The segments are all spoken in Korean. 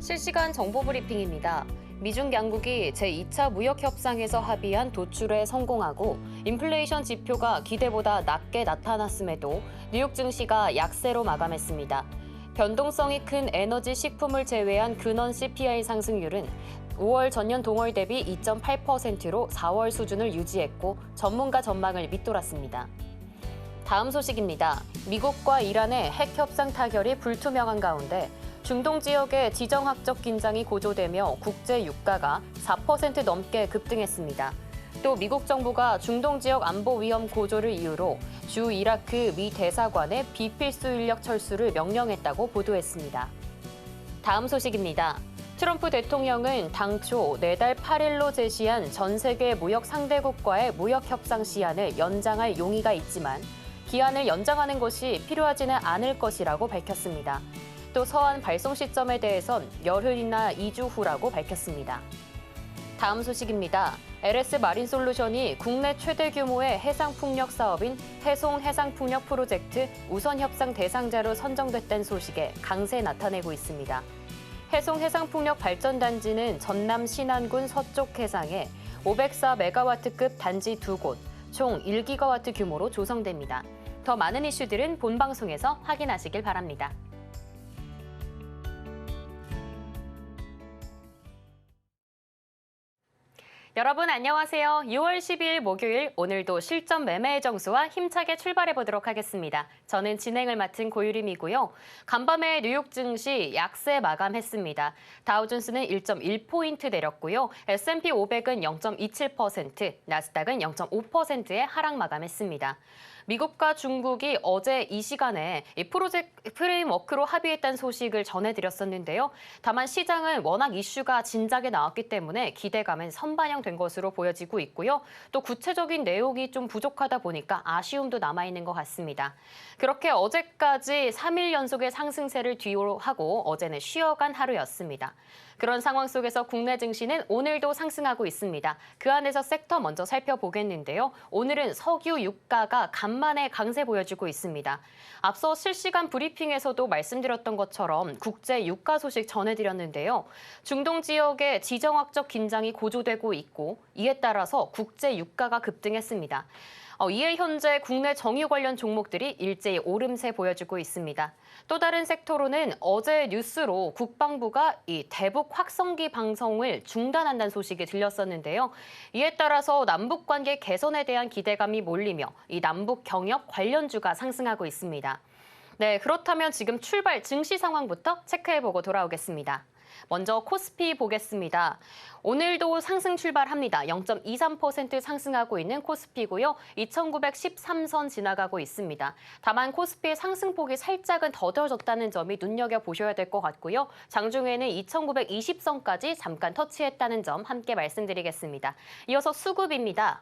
실시간 정보 브리핑입니다. 미중 양국이 제2차 무역 협상에서 합의한 도출에 성공하고 인플레이션 지표가 기대보다 낮게 나타났음에도 뉴욕 증시가 약세로 마감했습니다. 변동성이 큰 에너지 식품을 제외한 근원 CPI 상승률은 5월 전년 동월 대비 2.8%로 4월 수준을 유지했고 전문가 전망을 밑돌았습니다. 다음 소식입니다. 미국과 이란의 핵 협상 타결이 불투명한 가운데 중동 지역의 지정학적 긴장이 고조되며 국제 유가가 4% 넘게 급등했습니다. 또 미국 정부가 중동 지역 안보 위험 고조를 이유로 주 이라크 미 대사관의 비필수 인력 철수를 명령했다고 보도했습니다. 다음 소식입니다. 트럼프 대통령은 당초 내달 8일로 제시한 전 세계 무역 상대국과의 무역 협상 시한을 연장할 용의가 있지만 기한을 연장하는 것이 필요하지는 않을 것이라고 밝혔습니다. 또 서한 발송 시점에 대해선 열흘이나 2주 후라고 밝혔습니다. 다음 소식입니다. LS 마린솔루션이 국내 최대 규모의 해상풍력 사업인 해송 해상풍력 프로젝트 우선 협상 대상자로 선정됐다는 소식에 강세 나타내고 있습니다. 해송 해상풍력 발전단지는 전남 신안군 서쪽 해상에 504메가와트급 단지 2곳, 총 1기가와트 규모로 조성됩니다. 더 많은 이슈들은 본방송에서 확인하시길 바랍니다. 여러분 안녕하세요. 6월 12일 목요일 오늘도 실전 매매의 정수와 힘차게 출발해 보도록 하겠습니다. 저는 진행을 맡은 고유림이고요. 간밤에 뉴욕 증시 약세 마감했습니다. 다우존스는 1.1포인트 내렸고요. S&P 500은 0.27%, 나스닥은 0.5%의 하락 마감했습니다. 미국과 중국이 어제 이 시간에 이 프로젝트 프레임워크로 합의했다는 소식을 전해드렸었는데요. 다만 시장은 워낙 이슈가 진작에 나왔기 때문에 기대감은 선반영된 것으로 보여지고 있고요. 또 구체적인 내용이 좀 부족하다 보니까 아쉬움도 남아있는 것 같습니다. 그렇게 어제까지 3일 연속의 상승세를 뒤로 하고 어제는 쉬어간 하루였습니다. 그런 상황 속에서 국내 증시는 오늘도 상승하고 있습니다. 그 안에서 섹터 먼저 살펴보겠는데요. 오늘은 석유 유가가 간만에 강세 보여주고 있습니다. 앞서 실시간 브리핑에서도 말씀드렸던 것처럼 국제 유가 소식 전해드렸는데요. 중동 지역의 지정학적 긴장이 고조되고 있고 이에 따라서 국제 유가가 급등했습니다. 이에 현재 국내 정유 관련 종목들이 일제히 오름세 보여주고 있습니다. 또 다른 섹터로는 어제 뉴스로 국방부가 이 대북 확성기 방송을 중단한다는 소식이 들렸었는데요. 이에 따라서 남북 관계 개선에 대한 기대감이 몰리며 이 남북 경협 관련주가 상승하고 있습니다. 네, 그렇다면 지금 출발 증시 상황부터 체크해보고 돌아오겠습니다. 먼저 코스피 보겠습니다. 오늘도 상승 출발합니다. 0.23% 상승하고 있는 코스피고요. 2913선 지나가고 있습니다. 다만 코스피의 상승폭이 살짝은 더뎌졌다는 점이 눈여겨보셔야 될 것 같고요. 장중에는 2920선까지 잠깐 터치했다는 점 함께 말씀드리겠습니다. 이어서 수급입니다.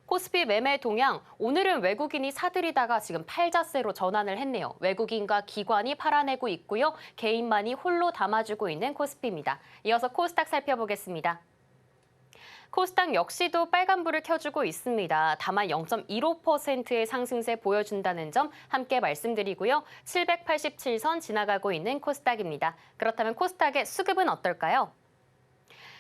코스피 매매 동향, 오늘은 외국인이 사들이다가 지금 팔자세로 전환을 했네요. 외국인과 기관이 팔아내고 있고요. 개인만이 홀로 담아주고 있는 코스피입니다. 이어서 코스닥 살펴보겠습니다. 코스닥 역시도 빨간불을 켜주고 있습니다. 다만 0.15%의 상승세 보여준다는 점 함께 말씀드리고요. 787선 지나가고 있는 코스닥입니다. 그렇다면 코스닥의 수급은 어떨까요?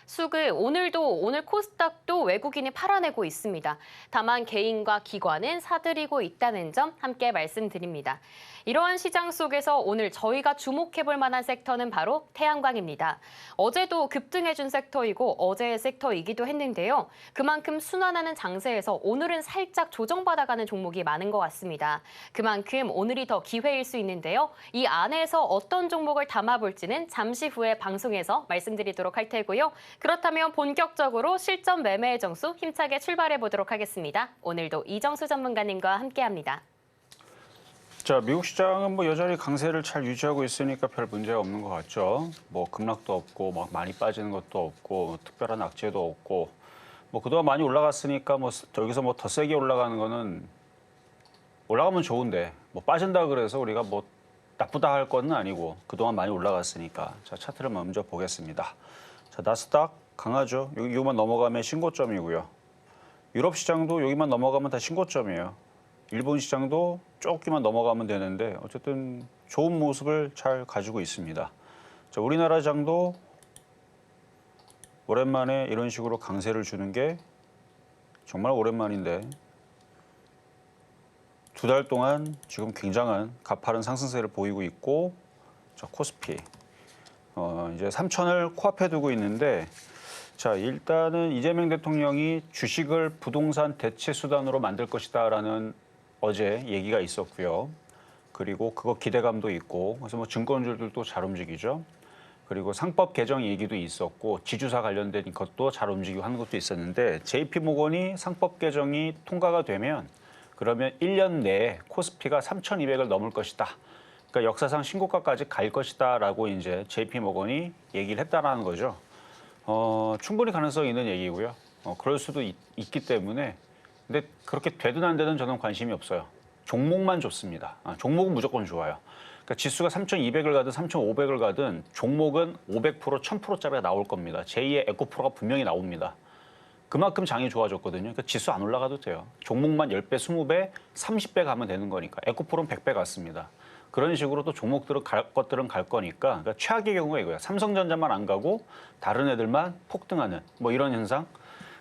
수급, 오늘 코스닥도 외국인이 팔아내고 있습니다. 다만 개인과 기관은 사들이고 있다는 점 함께 말씀드립니다. 이러한 시장 속에서 오늘 저희가 주목해볼 만한 섹터는 바로 태양광입니다. 어제도 급등해준 섹터이고 어제의 섹터이기도 했는데요. 그만큼 순환하는 장세에서 오늘은 살짝 조정받아가는 종목이 많은 것 같습니다. 그만큼 오늘이 더 기회일 수 있는데요. 이 안에서 어떤 종목을 담아볼지는 잠시 후에 방송에서 말씀드리도록 할 테고요. 그렇다면 본격적으로 실전 매매의 정수 힘차게 출발해 보도록 하겠습니다. 오늘도 이정수 전문가님과 함께합니다. 자, 미국 시장은 여전히 강세를 잘 유지하고 있으니까 별 문제가 없는 것 같죠. 급락도 없고 막 많이 빠지는 것도 없고 특별한 악재도 없고 그동안 많이 올라갔으니까 여기서 더 세게 올라가는 거는 올라가면 좋은데 빠진다 그래서 우리가 나쁘다 할 거는 아니고 그동안 많이 올라갔으니까. 자, 차트를 먼저 보겠습니다. 자, 나스닥 강하죠. 여기만 넘어가면 신고점이고요. 유럽 시장도 여기만 넘어가면 다 신고점이에요. 일본 시장도 조금만 넘어가면 되는데 어쨌든 좋은 모습을 잘 가지고 있습니다. 자, 우리나라 장도 오랜만에 이런 식으로 강세를 주는 게 정말 오랜만인데 두 달 동안 지금 굉장한 가파른 상승세를 보이고 있고 자, 코스피 이제 3천을 코앞에 두고 있는데 자, 일단은 이재명 대통령이 주식을 부동산 대체 수단으로 만들 것이다라는 어제 얘기가 있었고요. 그리고 그거 기대감도 있고 그래서 뭐 증권주들도 잘 움직이죠. 그리고 상법 개정 얘기도 있었고 지주사 관련된 것도 잘 움직이고 하는 것도 있었는데 JP모건이 상법 개정이 통과가 되면 그러면 1년 내에 코스피가 3,200을 넘을 것이다. 그러니까 역사상 신고가까지 갈 것이다라고 이제 JP모건이 얘기를 했다라는 거죠. 충분히 가능성이 있는 얘기고요. 그럴 수도 있기 때문에 근데 그렇게 되든 안 되든 저는 관심이 없어요. 종목만 좋습니다. 종목은 무조건 좋아요. 그러니까 지수가 3,200을 가든 3,500을 가든 종목은 500%, 1,000%짜리가 나올 겁니다. 제2의 에코프로가 분명히 나옵니다. 그만큼 장이 좋아졌거든요. 그러니까 지수 안 올라가도 돼요. 종목만 10배, 20배, 30배 가면 되는 거니까. 에코프로는 100배 갔습니다. 그런 식으로 또 종목들은 갈 것들은 갈 거니까 그러니까 최악의 경우가 이거야. 삼성전자만 안 가고 다른 애들만 폭등하는 뭐 이런 현상.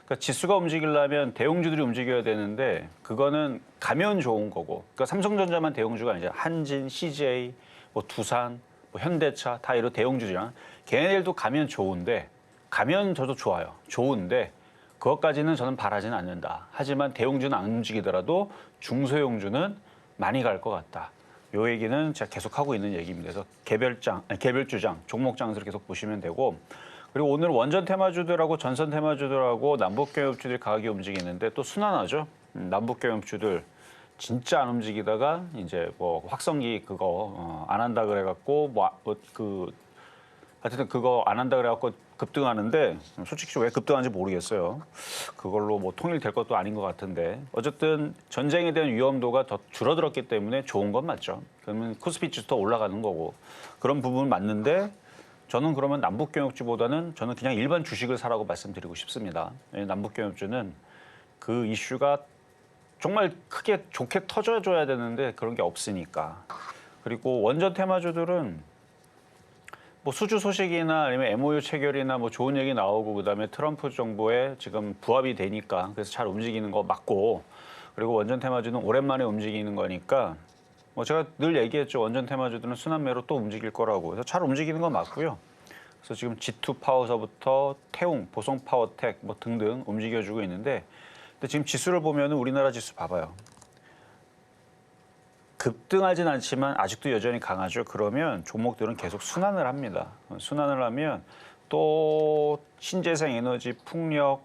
그러니까 지수가 움직이려면 대형주들이 움직여야 되는데 그거는 가면 좋은 거고. 그러니까 삼성전자만 대형주가 아니죠. 한진, CJ, 뭐 두산, 뭐 현대차 다 이런 대형주잖아. 걔네들도 가면 좋은데 가면 저도 좋아요. 좋은데 그것까지는 저는 바라지는 않는다. 하지만 대형주는 안 움직이더라도 중소형주는 많이 갈 것 같다. 요 얘기는 제가 계속 하고 있는 얘기입니다. 그래서 개별주장, 종목장에서 계속 보시면 되고 그리고 오늘 원전 테마주들하고 전선 테마주들하고 남북경협주들이 강하게 움직이는데 또 순환하죠. 남북경협주들 진짜 안 움직이다가 이제 뭐 확성기 그거 안 한다 그래갖고 하여튼 그거 안 한다 그래갖고 급등하는데 솔직히 왜 급등하는지 모르겠어요. 그걸로 뭐 통일될 것도 아닌 것 같은데 어쨌든 전쟁에 대한 위험도가 더 줄어들었기 때문에 좋은 건 맞죠. 그러면 코스피 지수도 올라가는 거고 그런 부분은 맞는데 저는 그러면 남북경협주보다는 저는 그냥 일반 주식을 사라고 말씀드리고 싶습니다. 남북경협주는 그 이슈가 정말 크게 좋게 터져줘야 되는데 그런 게 없으니까. 그리고 원전 테마주들은 뭐 수주 소식이나 아니면 MOU 체결이나 뭐 좋은 얘기 나오고 그다음에 트럼프 정부에 지금 부합이 되니까 그래서 잘 움직이는 거 맞고 그리고 원전 테마주는 오랜만에 움직이는 거니까 뭐 제가 늘 얘기했죠. 원전 테마주들은 순환매로 또 움직일 거라고. 그래서 잘 움직이는 건 맞고요. 그래서 지금 G2 파워서부터 태웅, 보성 파워텍 뭐 등등 움직여주고 있는데 근데 지금 지수를 보면은 우리나라 지수 봐봐요. 급등하진 않지만 아직도 여전히 강하죠. 그러면 종목들은 계속 순환을 합니다. 순환을 하면 또 신재생 에너지, 풍력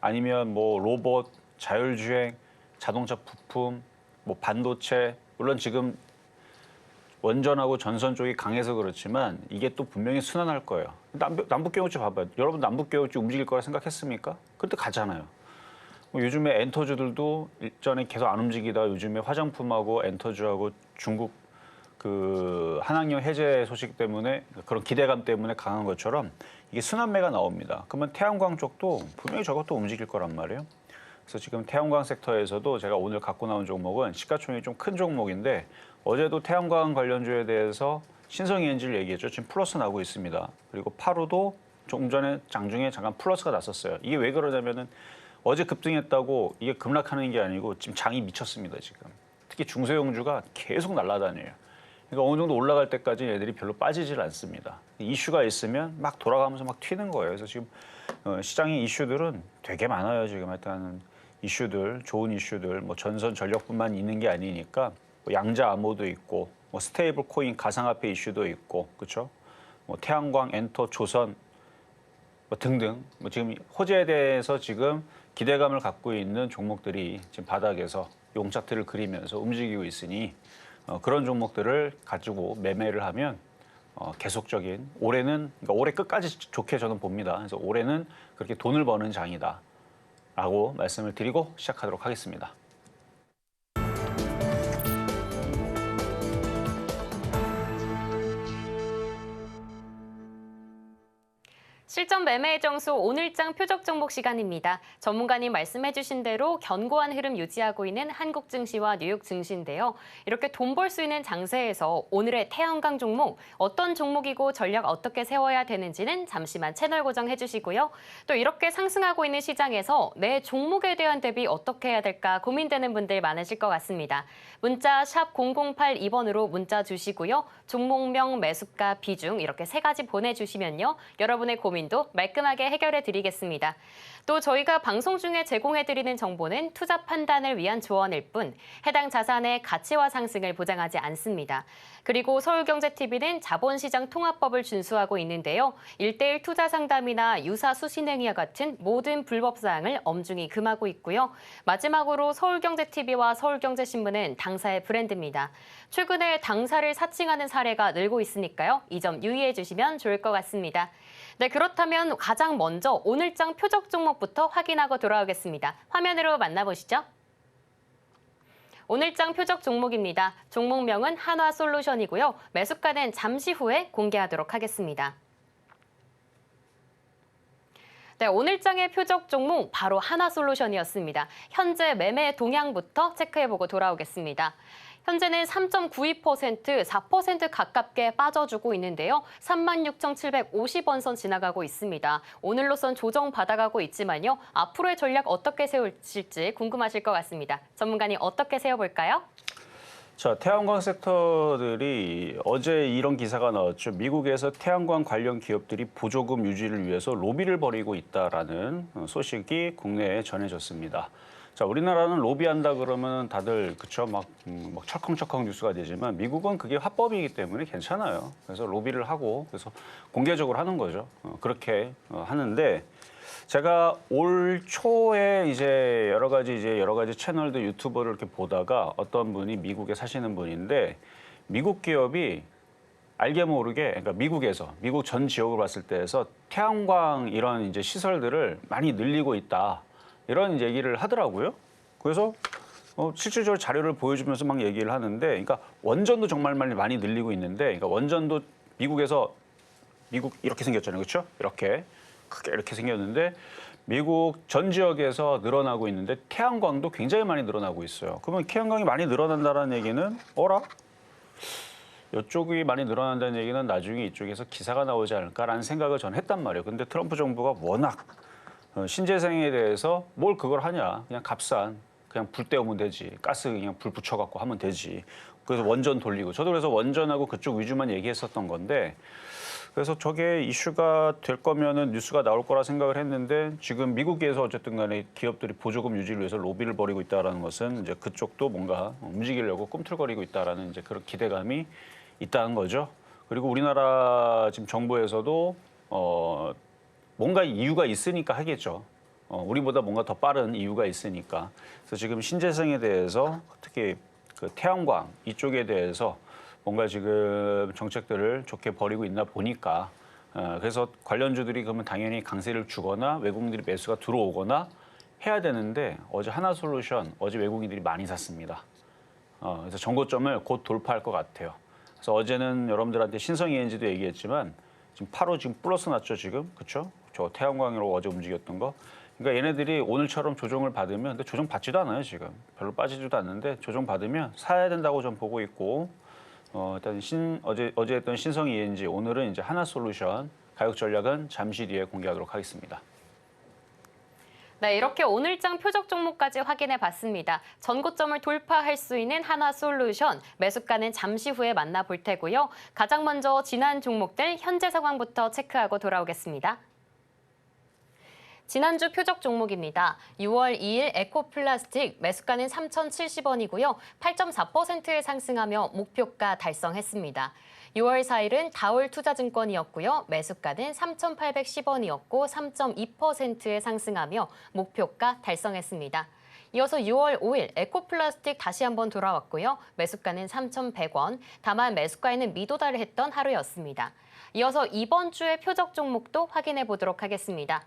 아니면 뭐 로봇, 자율주행, 자동차 부품, 뭐 반도체 물론 지금 원전하고 전선 쪽이 강해서 그렇지만 이게 또 분명히 순환할 거예요. 남북경협주 봐봐요. 여러분 남북경협주 움직일 거라 생각했습니까? 그때 가잖아요. 뭐 요즘에 엔터주들도 일전에 계속 안 움직이다가 요즘에 화장품하고 엔터주하고 중국 그 한학령 해제 소식 때문에 그런 기대감 때문에 강한 것처럼 이게 순환매가 나옵니다. 그러면 태양광 쪽도 분명히 저것도 움직일 거란 말이에요. 그래서 지금 태양광 섹터에서도 제가 오늘 갖고 나온 종목은 시가총액이 좀 큰 종목인데 어제도 태양광 관련주에 대해서 신성에너지를 얘기했죠. 지금 플러스 나고 있습니다. 그리고 파루도 좀 전에 장중에 잠깐 플러스가 났었어요. 이게 왜 그러냐면은 어제 급등했다고 이게 급락하는 게 아니고 지금 장이 미쳤습니다. 지금 특히 중소형주가 계속 날아다녀요. 그러니까 어느 정도 올라갈 때까지 애들이 별로 빠지질 않습니다. 이슈가 있으면 막 돌아가면서 막 튀는 거예요. 그래서 지금 시장의 이슈들은 되게 많아요. 지금 일단은 이슈들, 좋은 이슈들, 뭐 전선 전력뿐만 있는 게 아니니까 뭐 양자 암호도 있고, 뭐 스테이블 코인 가상화폐 이슈도 있고, 그렇죠? 뭐 태양광, 엔터, 조선 뭐 등등. 뭐 지금 호재에 대해서 지금 기대감을 갖고 있는 종목들이 지금 바닥에서 용차트를 그리면서 움직이고 있으니 그런 종목들을 가지고 매매를 하면 계속적인 올해는 그러니까 올해 끝까지 좋게 저는 봅니다. 그래서 올해는 그렇게 돈을 버는 장이다라고 말씀을 드리고 시작하도록 하겠습니다. 실전 매매의 정수 오늘장 표적 종목 시간입니다. 전문가님 말씀해주신 대로 견고한 흐름 유지하고 있는 한국 증시와 뉴욕 증시인데요. 이렇게 돈 벌 수 있는 장세에서 오늘의 태양광 종목, 어떤 종목이고 전략 어떻게 세워야 되는지는 잠시만 채널 고정해 주시고요. 또 이렇게 상승하고 있는 시장에서 내 종목에 대한 대비 어떻게 해야 될까 고민되는 분들 많으실 것 같습니다. 문자 샵 0082번으로 문자 주시고요. 종목명, 매수가, 비중 이렇게 세 가지 보내주시면요. 여러분의 고민도 말끔하게 해결해 드리겠습니다. 또 저희가 방송 중에 제공해 드리는 정보는 투자 판단을 위한 조언일 뿐 해당 자산의 가치와 상승을 보장하지 않습니다. 그리고 서울경제TV는 자본시장 통합법을 준수하고 있는데요. 1:1 투자 상담이나 유사 수신행위와 같은 모든 불법 사항을 엄중히 금하고 있고요. 마지막으로 서울경제TV와 서울경제신문은 당사의 브랜드입니다. 최근에 당사를 사칭하는 사례가 늘고 있으니까요. 이 점 유의해 주시면 좋을 것 같습니다. 네, 그렇다면 가장 먼저 오늘장 표적 종목부터 확인하고 돌아오겠습니다. 화면으로 만나보시죠. 오늘장 표적 종목입니다. 종목명은 한화솔루션이고요. 매수가는 잠시 후에 공개하도록 하겠습니다. 네, 오늘장의 표적 종목 바로 한화솔루션이었습니다. 현재 매매 동향부터 체크해보고 돌아오겠습니다. 현재는 3.92%, 4% 가깝게 빠져주고 있는데요. 36,750원 선 지나가고 있습니다. 오늘로선 조정 받아가고 있지만요. 앞으로의 전략 어떻게 세우실지 궁금하실 것 같습니다. 전문가님 어떻게 세워볼까요? 자, 태양광 섹터들이 어제 이런 기사가 나왔죠. 미국에서 태양광 관련 기업들이 보조금 유지를 위해서 로비를 벌이고 있다라는 소식이 국내에 전해졌습니다. 자, 우리나라는 로비한다 그러면 다들 그쵸 막 철컹철컹 뉴스가 되지만 미국은 그게 합법이기 때문에 괜찮아요. 그래서 로비를 하고 그래서 공개적으로 하는 거죠. 그렇게 하는데 제가 올 초에 이제 여러 가지 채널들 유튜버를 이렇게 보다가 어떤 분이 미국에 사시는 분인데 미국 기업이 알게 모르게 그러니까 미국 전 지역을 봤을 때에서 태양광 이런 이제 시설들을 많이 늘리고 있다. 이런 얘기를 하더라고요. 그래서 실질적으로 자료를 보여주면서 막 얘기를 하는데, 그러니까 원전도 정말 많이 늘리고 있는데, 그러니까 원전도 미국 이렇게 생겼잖아요, 그렇죠? 이렇게 크게 이렇게 생겼는데 미국 전 지역에서 늘어나고 있는데 태양광도 굉장히 많이 늘어나고 있어요. 그러면 태양광이 많이 늘어난다는 얘기는 이쪽이 많이 늘어난다는 얘기는 나중에 이쪽에서 기사가 나오지 않을까라는 생각을 전 했단 말이에요. 근데 트럼프 정부가 워낙 신재생에 대해서 뭘 그걸 하냐. 그냥 값싼, 그냥 불 때우면 되지. 가스 그냥 불 붙여갖고 하면 되지. 그래서 원전 돌리고. 저도 그래서 원전하고 그쪽 위주만 얘기했었던 건데 그래서 저게 이슈가 될 거면은 뉴스가 나올 거라 생각을 했는데 지금 미국에서 어쨌든 간에 기업들이 보조금 유지를 위해서 로비를 벌이고 있다는 것은 이제 그쪽도 뭔가 움직이려고 꿈틀거리고 있다라는 이제 그런 기대감이 있다는 거죠. 그리고 우리나라 지금 정부에서도 뭔가 이유가 있으니까 하겠죠. 우리보다 뭔가 더 빠른 이유가 있으니까. 그래서 지금 신재생에 대해서 특히 그 태양광 이쪽에 대해서 뭔가 지금 정책들을 좋게 벌이고 있나 보니까 그래서 관련주들이 그러면 당연히 강세를 주거나 외국인들이 매수가 들어오거나 해야 되는데 어제 하나솔루션 어제 외국인들이 많이 샀습니다. 그래서 정고점을 곧 돌파할 것 같아요. 그래서 어제는 여러분들한테 신성 ENG도 얘기했지만 지금 8호 지금 플러스 났죠 지금 그렇죠? 저 태양광으로 어제 움직였던 거. 그러니까 얘네들이 오늘처럼 조정을 받으면 근데 조정 받지도 않아요 지금 별로 빠지지도 않는데 조정 받으면 사야 된다고 좀 보고 있고 일단 어제 했던 신성 ENG 오늘은 이제 하나솔루션 가격 전략은 잠시 뒤에 공개하도록 하겠습니다. 네, 이렇게 오늘장 표적 종목까지 확인해 봤습니다. 전고점을 돌파할 수 있는 한화솔루션, 매수가는 잠시 후에 만나볼 테고요. 가장 먼저 지난 종목들 현재 상황부터 체크하고 돌아오겠습니다. 지난주 표적 종목입니다. 6월 2일 에코플라스틱 매수가는 3,070원이고요. 8.4%에 상승하며 목표가 달성했습니다. 6월 4일은 다올투자증권이었고요. 매수가는 3,810원이었고 3.2%에 상승하며 목표가 달성했습니다. 이어서 6월 5일 에코플라스틱 다시 한번 돌아왔고요. 매수가는 3,100원, 다만 매수가에는 미도달을 했던 하루였습니다. 이어서 이번 주의 표적 종목도 확인해 보도록 하겠습니다.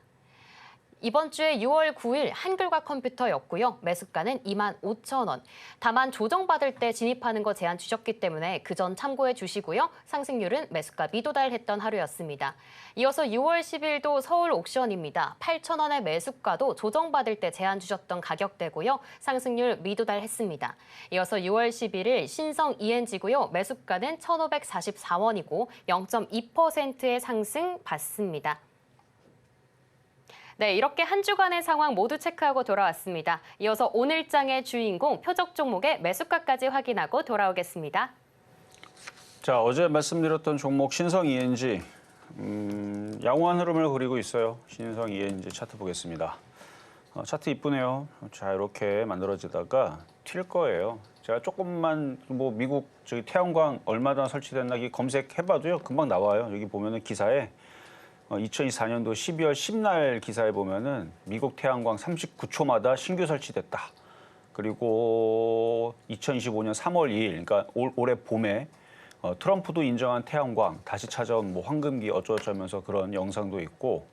이번 주에 6월 9일 한글과 컴퓨터였고요. 매수가는 25,000원. 다만 조정받을 때 진입하는 거 제한 주셨기 때문에 그 전 참고해 주시고요. 상승률은 매수가 미도달했던 하루였습니다. 이어서 6월 10일도 서울 옥션입니다. 8,000원의 매수가도 조정받을 때 제한 주셨던 가격대고요. 상승률 미도달했습니다. 이어서 6월 11일 신성 ENG고요. 매수가는 1,544원이고 0.2%의 상승 받습니다. 네, 이렇게 한 주간의 상황 모두 체크하고 돌아왔습니다. 이어서 오늘 장의 주인공 표적 종목의 매수가까지 확인하고 돌아오겠습니다. 자, 어제 말씀드렸던 종목 신성 ENG 양호한 흐름을 그리고 있어요. 신성 ENG 차트 보겠습니다. 차트 이쁘네요. 자, 이렇게 만들어지다가 튈 거예요. 제가 조금만 뭐 미국 저기 태양광 얼마나 설치됐나 검색해봐도요 금방 나와요. 여기 보면은 기사에 2024년도 12월 10날 기사에 보면은 미국 태양광 39초마다 신규 설치됐다. 그리고 2025년 3월 2일, 그러니까 올해 봄에 트럼프도 인정한 태양광 다시 찾아온 뭐 황금기 어쩌고저쩌면서 그런 영상도 있고,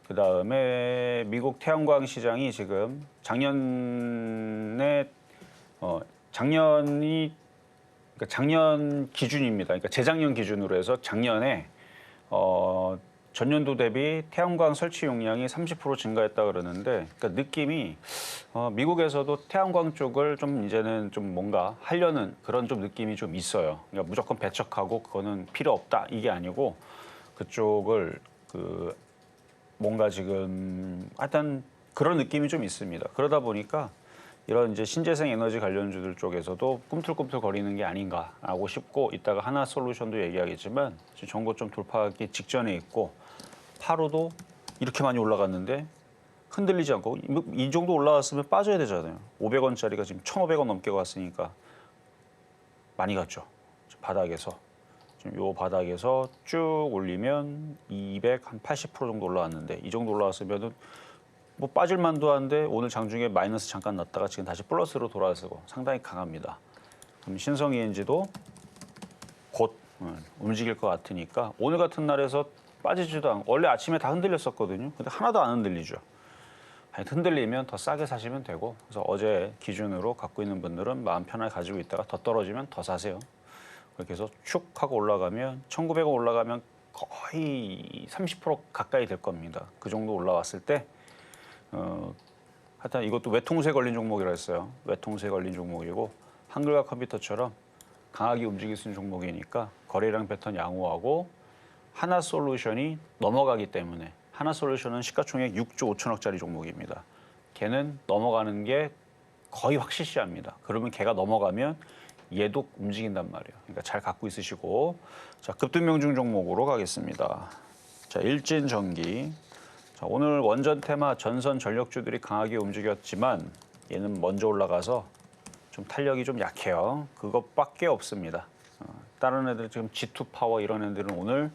그 다음에 미국 태양광 시장이 지금 작년에 그러니까 작년 기준입니다. 그러니까 재작년 기준으로 해서 작년에 전년도 대비 태양광 설치 용량이 30% 증가했다 그러는데, 그러니까 느낌이 미국에서도 태양광 쪽을 좀 이제는 좀 뭔가 하려는 그런 좀 느낌이 좀 있어요. 그러니까 무조건 배척하고 그거는 필요 없다 이게 아니고 그쪽을 뭔가 지금 하여튼 그런 느낌이 좀 있습니다. 그러다 보니까 이런 이제 신재생 에너지 관련주들 쪽에서도 꿈틀꿈틀 거리는 게 아닌가라고 싶고, 이따가 하나솔루션도 얘기하겠지만 지금 정고점 돌파하기 직전에 있고, 파로도 이렇게 많이 올라갔는데 흔들리지 않고 이 정도 올라왔으면 빠져야 되잖아요. 500원짜리가 지금 1,500원 넘게 갔으니까 많이 갔죠. 바닥에서 지금 요 바닥에서 쭉 올리면 280% 정도 올라왔는데, 이 정도 올라왔으면은 뭐 빠질 만도 한데 오늘 장중에 마이너스 잠깐 났다가 지금 다시 플러스로 돌아서고 상당히 강합니다. 그럼 신성 ENG도 곧 움직일 것 같으니까 오늘 같은 날에서 빠지지도 않고, 원래 아침에 다 흔들렸었거든요. 근데 하나도 안 흔들리죠. 흔들리면 더 싸게 사시면 되고, 그래서 어제 기준으로 갖고 있는 분들은 마음 편하게 가지고 있다가 더 떨어지면 더 사세요. 그렇게 해서 슉 하고 올라가면 1,900원 올라가면 거의 30% 가까이 될 겁니다. 그 정도 올라왔을 때 하여튼 이것도 외통수에 걸린 종목이라 했어요. 외통수에 걸린 종목이고, 한글과 컴퓨터처럼 강하게 움직일 수 있는 종목이니까 거래량 패턴 양호하고, 하나솔루션이 넘어가기 때문에, 하나솔루션은 시가총액 6조 5천억짜리 종목입니다. 걔는 넘어가는 게 거의 확실시합니다. 그러면 걔가 넘어가면 얘도 움직인단 말이에요. 그러니까 잘 갖고 있으시고, 자, 급등명중 종목으로 가겠습니다. 자, 일진전기. 자, 오늘 원전 테마 전선 전력주들이 강하게 움직였지만 얘는 먼저 올라가서 좀 탄력이 좀 약해요. 그것밖에 없습니다. 다른 애들 지금 G2 파워 이런 애들은 오늘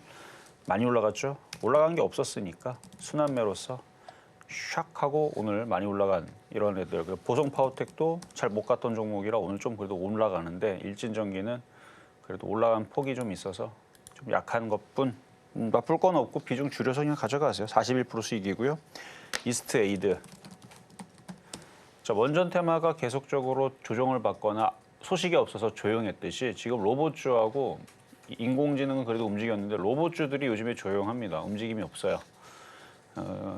많이 올라갔죠. 올라간 게 없었으니까 순환매로서 샥 하고 오늘 많이 올라간 이런 애들. 보성 파워텍도 잘 못 갔던 종목이라 오늘 좀 그래도 올라가는데, 일진전기는 그래도 올라간 폭이 좀 있어서 좀 약한 것뿐, 나쁠 건 없고 비중 줄여서 그냥 가져가세요. 41% 수익이고요. 이스트 에이드. 자, 원전 테마가 계속적으로 조정을 받거나 소식이 없어서 조용했듯이 지금 로봇주하고 인공지능은 그래도 움직였는데 로봇주들이 요즘에 조용합니다. 움직임이 없어요.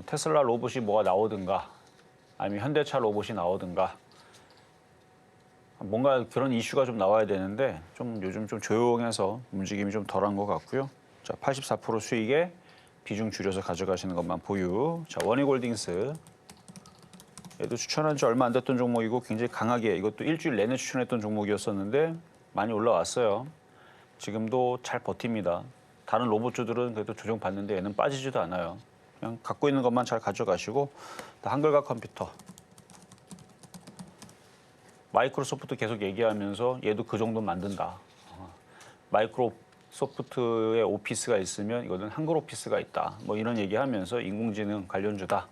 테슬라 로봇이 뭐가 나오든가 아니면 현대차 로봇이 나오든가 뭔가 그런 이슈가 좀 나와야 되는데 좀 요즘 좀 조용해서 움직임이 좀 덜한 것 같고요. 자, 84% 수익에 비중 줄여서 가져가시는 것만 보유. 자, 원희골딩스. 얘도 추천한 지 얼마 안 됐던 종목이고 굉장히 강하게, 이것도 일주일 내내 추천했던 종목이었었는데 많이 올라왔어요. 지금도 잘 버팁니다. 다른 로봇주들은 그래도 조정받는데 얘는 빠지지도 않아요. 그냥 갖고 있는 것만 잘 가져가시고, 한글과 컴퓨터. 마이크로소프트 계속 얘기하면서 얘도 그 정도 만든다. 마이크로소프트의 오피스가 있으면 이거는 한글 오피스가 있다. 뭐 이런 얘기하면서 인공지능 관련주다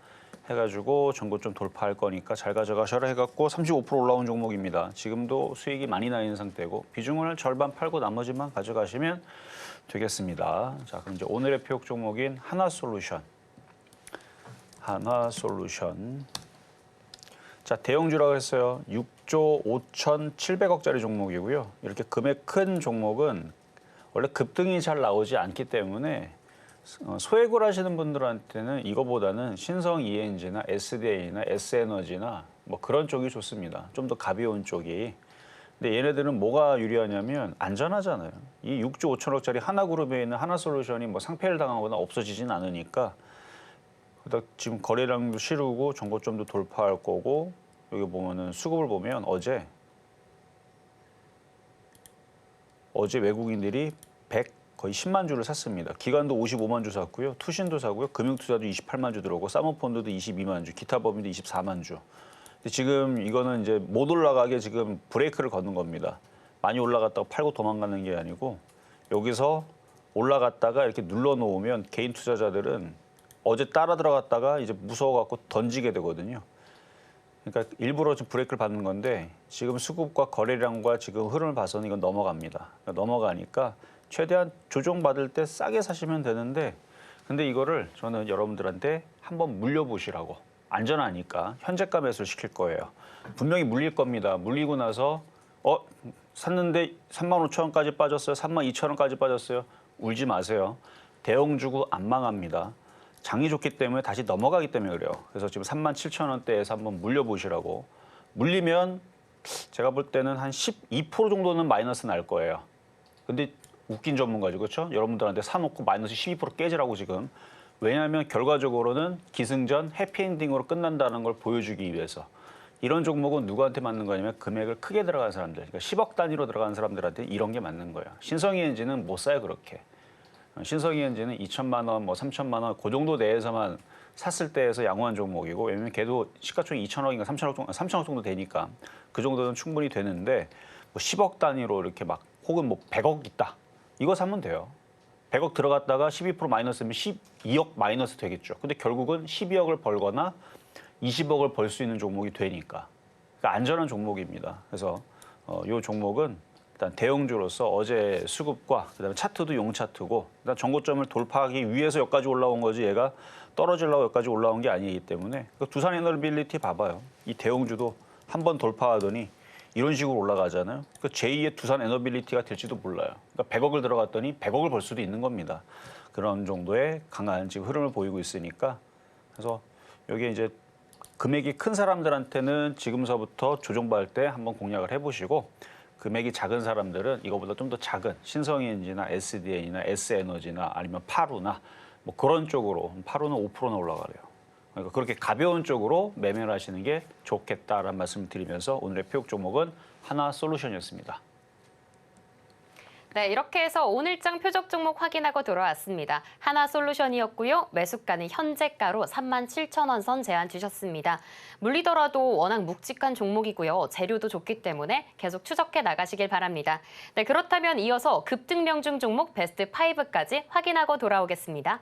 해가지고 전고점 돌파할 거니까 잘 가져가셔라 해갖고 35% 올라온 종목입니다. 지금도 수익이 많이 나 있는 상태고 비중을 절반 팔고 나머지만 가져가시면 되겠습니다. 자, 그럼 이제 오늘의 표역 종목인 하나솔루션. 하나솔루션. 자, 대형주라고 했어요. 6조 5,700억짜리 종목이고요. 이렇게 금액 큰 종목은 원래 급등이 잘 나오지 않기 때문에 소액을 하시는 분들한테는 이거보다는 신성 ENG나 SDA나 S에너지나 뭐 그런 쪽이 좋습니다. 좀 더 가벼운 쪽이. 근데 얘네들은 뭐가 유리하냐면 안전하잖아요. 이 6조 5천억짜리 하나그룹에 있는 하나솔루션이 뭐 상폐를 당하거나 없어지진 않으니까 그다음 지금 거래량도 실르고 정고점도 돌파할 거고 여기 보면은 수급을 보면 어제 외국인들이 거의 10만 주를 샀습니다. 기관도 55만 주 샀고요. 투신도 사고요. 금융투자도 28만 주 들어오고 사모펀드도 22만 주, 기타 법인도 24만 주. 근데 지금 이거는 이제 못 올라가게 지금 브레이크를 거는 겁니다. 많이 올라갔다가 팔고 도망가는 게 아니고 여기서 올라갔다가 이렇게 눌러놓으면 개인 투자자들은 어제 따라 들어갔다가 이제 무서워갖고 던지게 되거든요. 그러니까 일부러 좀 브레이크를 받는 건데 지금 수급과 거래량과 지금 흐름을 봐서는 이건 넘어갑니다. 그러니까 넘어가니까 최대한 조정받을 때 싸게 사시면 되는데 근데 이거를 저는 여러분들한테 한번 물려보시라고 안전하니까 현재가 매수를 시킬 거예요. 분명히 물릴 겁니다. 물리고 나서 샀는데 35,000원까지 빠졌어요. 32,000원까지 빠졌어요. 울지 마세요. 대형주고 안 망합니다. 장이 좋기 때문에 다시 넘어가기 때문에 그래요. 그래서 지금 37,000원대에서 한번 물려보시라고. 물리면 제가 볼 때는 한 12% 정도는 마이너스 날 거예요. 근데 웃긴 전문가죠, 그렇죠? 여러분들한테 사놓고 마이너스 12% 깨지라고 지금. 왜냐하면 결과적으로는 기승전 해피엔딩으로 끝난다는 걸 보여주기 위해서. 이런 종목은 누구한테 맞는 거냐면 금액을 크게 들어간 사람들, 그러니까 10억 단위로 들어간 사람들한테 이런 게 맞는 거예요. 신성이엔지는 못 사요, 그렇게. 신성이엔지는 2천만 원, 뭐 3천만 원, 그 정도 내에서만 샀을 때에서 양호한 종목이고, 왜냐면 걔도 시가총액 2천억인가 3천억 정도 되니까 그 정도는 충분히 되는데, 뭐 10억 단위로 이렇게 막 혹은 뭐 100억 있다. 이거 사면 돼요. 100억 들어갔다가 12% 마이너스면 12억 마이너스 되겠죠. 근데 결국은 12억을 벌거나 20억을 벌 수 있는 종목이 되니까. 그러니까 안전한 종목입니다. 그래서 이 종목은 일단 대형주로서 어제 수급과 그다음에 차트도 용 차트고 일단 정고점을 돌파하기 위해서 여기까지 올라온 거지 얘가 떨어지려고 여기까지 올라온 게 아니기 때문에 두산 에너빌리티 봐봐요. 이 대형주도 한번 돌파하더니 이런 식으로 올라가잖아요. 그 제2의 두산 에너빌리티가 될지도 몰라요. 그러니까 100억을 들어갔더니 100억을 벌 수도 있는 겁니다. 그런 정도의 강한 지금 흐름을 보이고 있으니까 그래서 여기에 이제 금액이 큰 사람들한테는 지금서부터 조정받을 때 한번 공략을 해보시고 금액이 작은 사람들은 이거보다 좀 더 작은 신성이엔지나 SDA나 S에너지나 아니면 파루나 뭐 그런 쪽으로 파루는 5%나 올라가래요. 그러니까 그렇게 가벼운 쪽으로 매매를 하시는 게 좋겠다라는 말씀을 드리면서 오늘의 표적 종목은 하나솔루션이었습니다. 네, 이렇게 해서 오늘장 표적 종목 확인하고 돌아왔습니다. 하나솔루션이었고요. 매수가는 현재가로 37,000원 선 제한 주셨습니다. 물리더라도 워낙 묵직한 종목이고요. 재료도 좋기 때문에 계속 추적해 나가시길 바랍니다. 네, 그렇다면 이어서 급등 명중 종목 베스트 5까지 확인하고 돌아오겠습니다.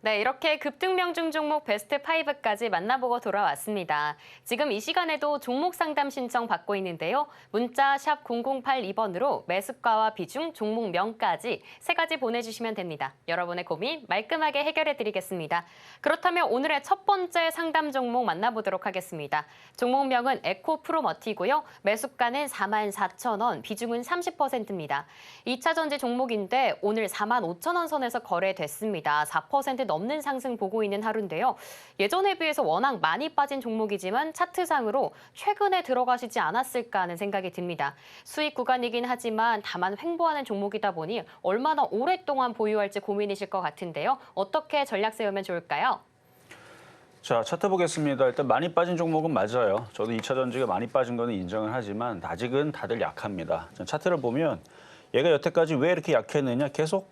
네, 이렇게 급등 명중 종목 베스트 5까지 만나보고 돌아왔습니다. 지금 이 시간에도 종목 상담 신청 받고 있는데요. 문자 샵 0082번으로 매수가와 비중, 종목명까지 3가지 보내주시면 됩니다. 여러분의 고민 말끔하게 해결해드리겠습니다. 그렇다면 오늘의 첫 번째 상담 종목 만나보도록 하겠습니다. 종목명은 에코프로머티고요. 매수가는 44,000원, 비중은 30%입니다. 2차 전지 종목인데 오늘 45,000원 선에서 거래됐습니다. 4% 넘는 상승 보고 있는 하루인데요. 예전에 비해서 워낙 많이 빠진 종목이지만 차트상으로 최근에 들어가시지 않았을까 하는 생각이 듭니다. 수익 구간이긴 하지만 다만 횡보하는 종목이다 보니 얼마나 오랫동안 보유할지 고민이실 것 같은데요. 어떻게 전략 세우면 좋을까요? 자, 차트 보겠습니다. 일단 많이 빠진 종목은 맞아요. 저도 2차 전지가 많이 빠진 거는 인정을 하지만 아직은 다들 약합니다. 차트를 보면 얘가 여태까지 왜 이렇게 약했느냐 계속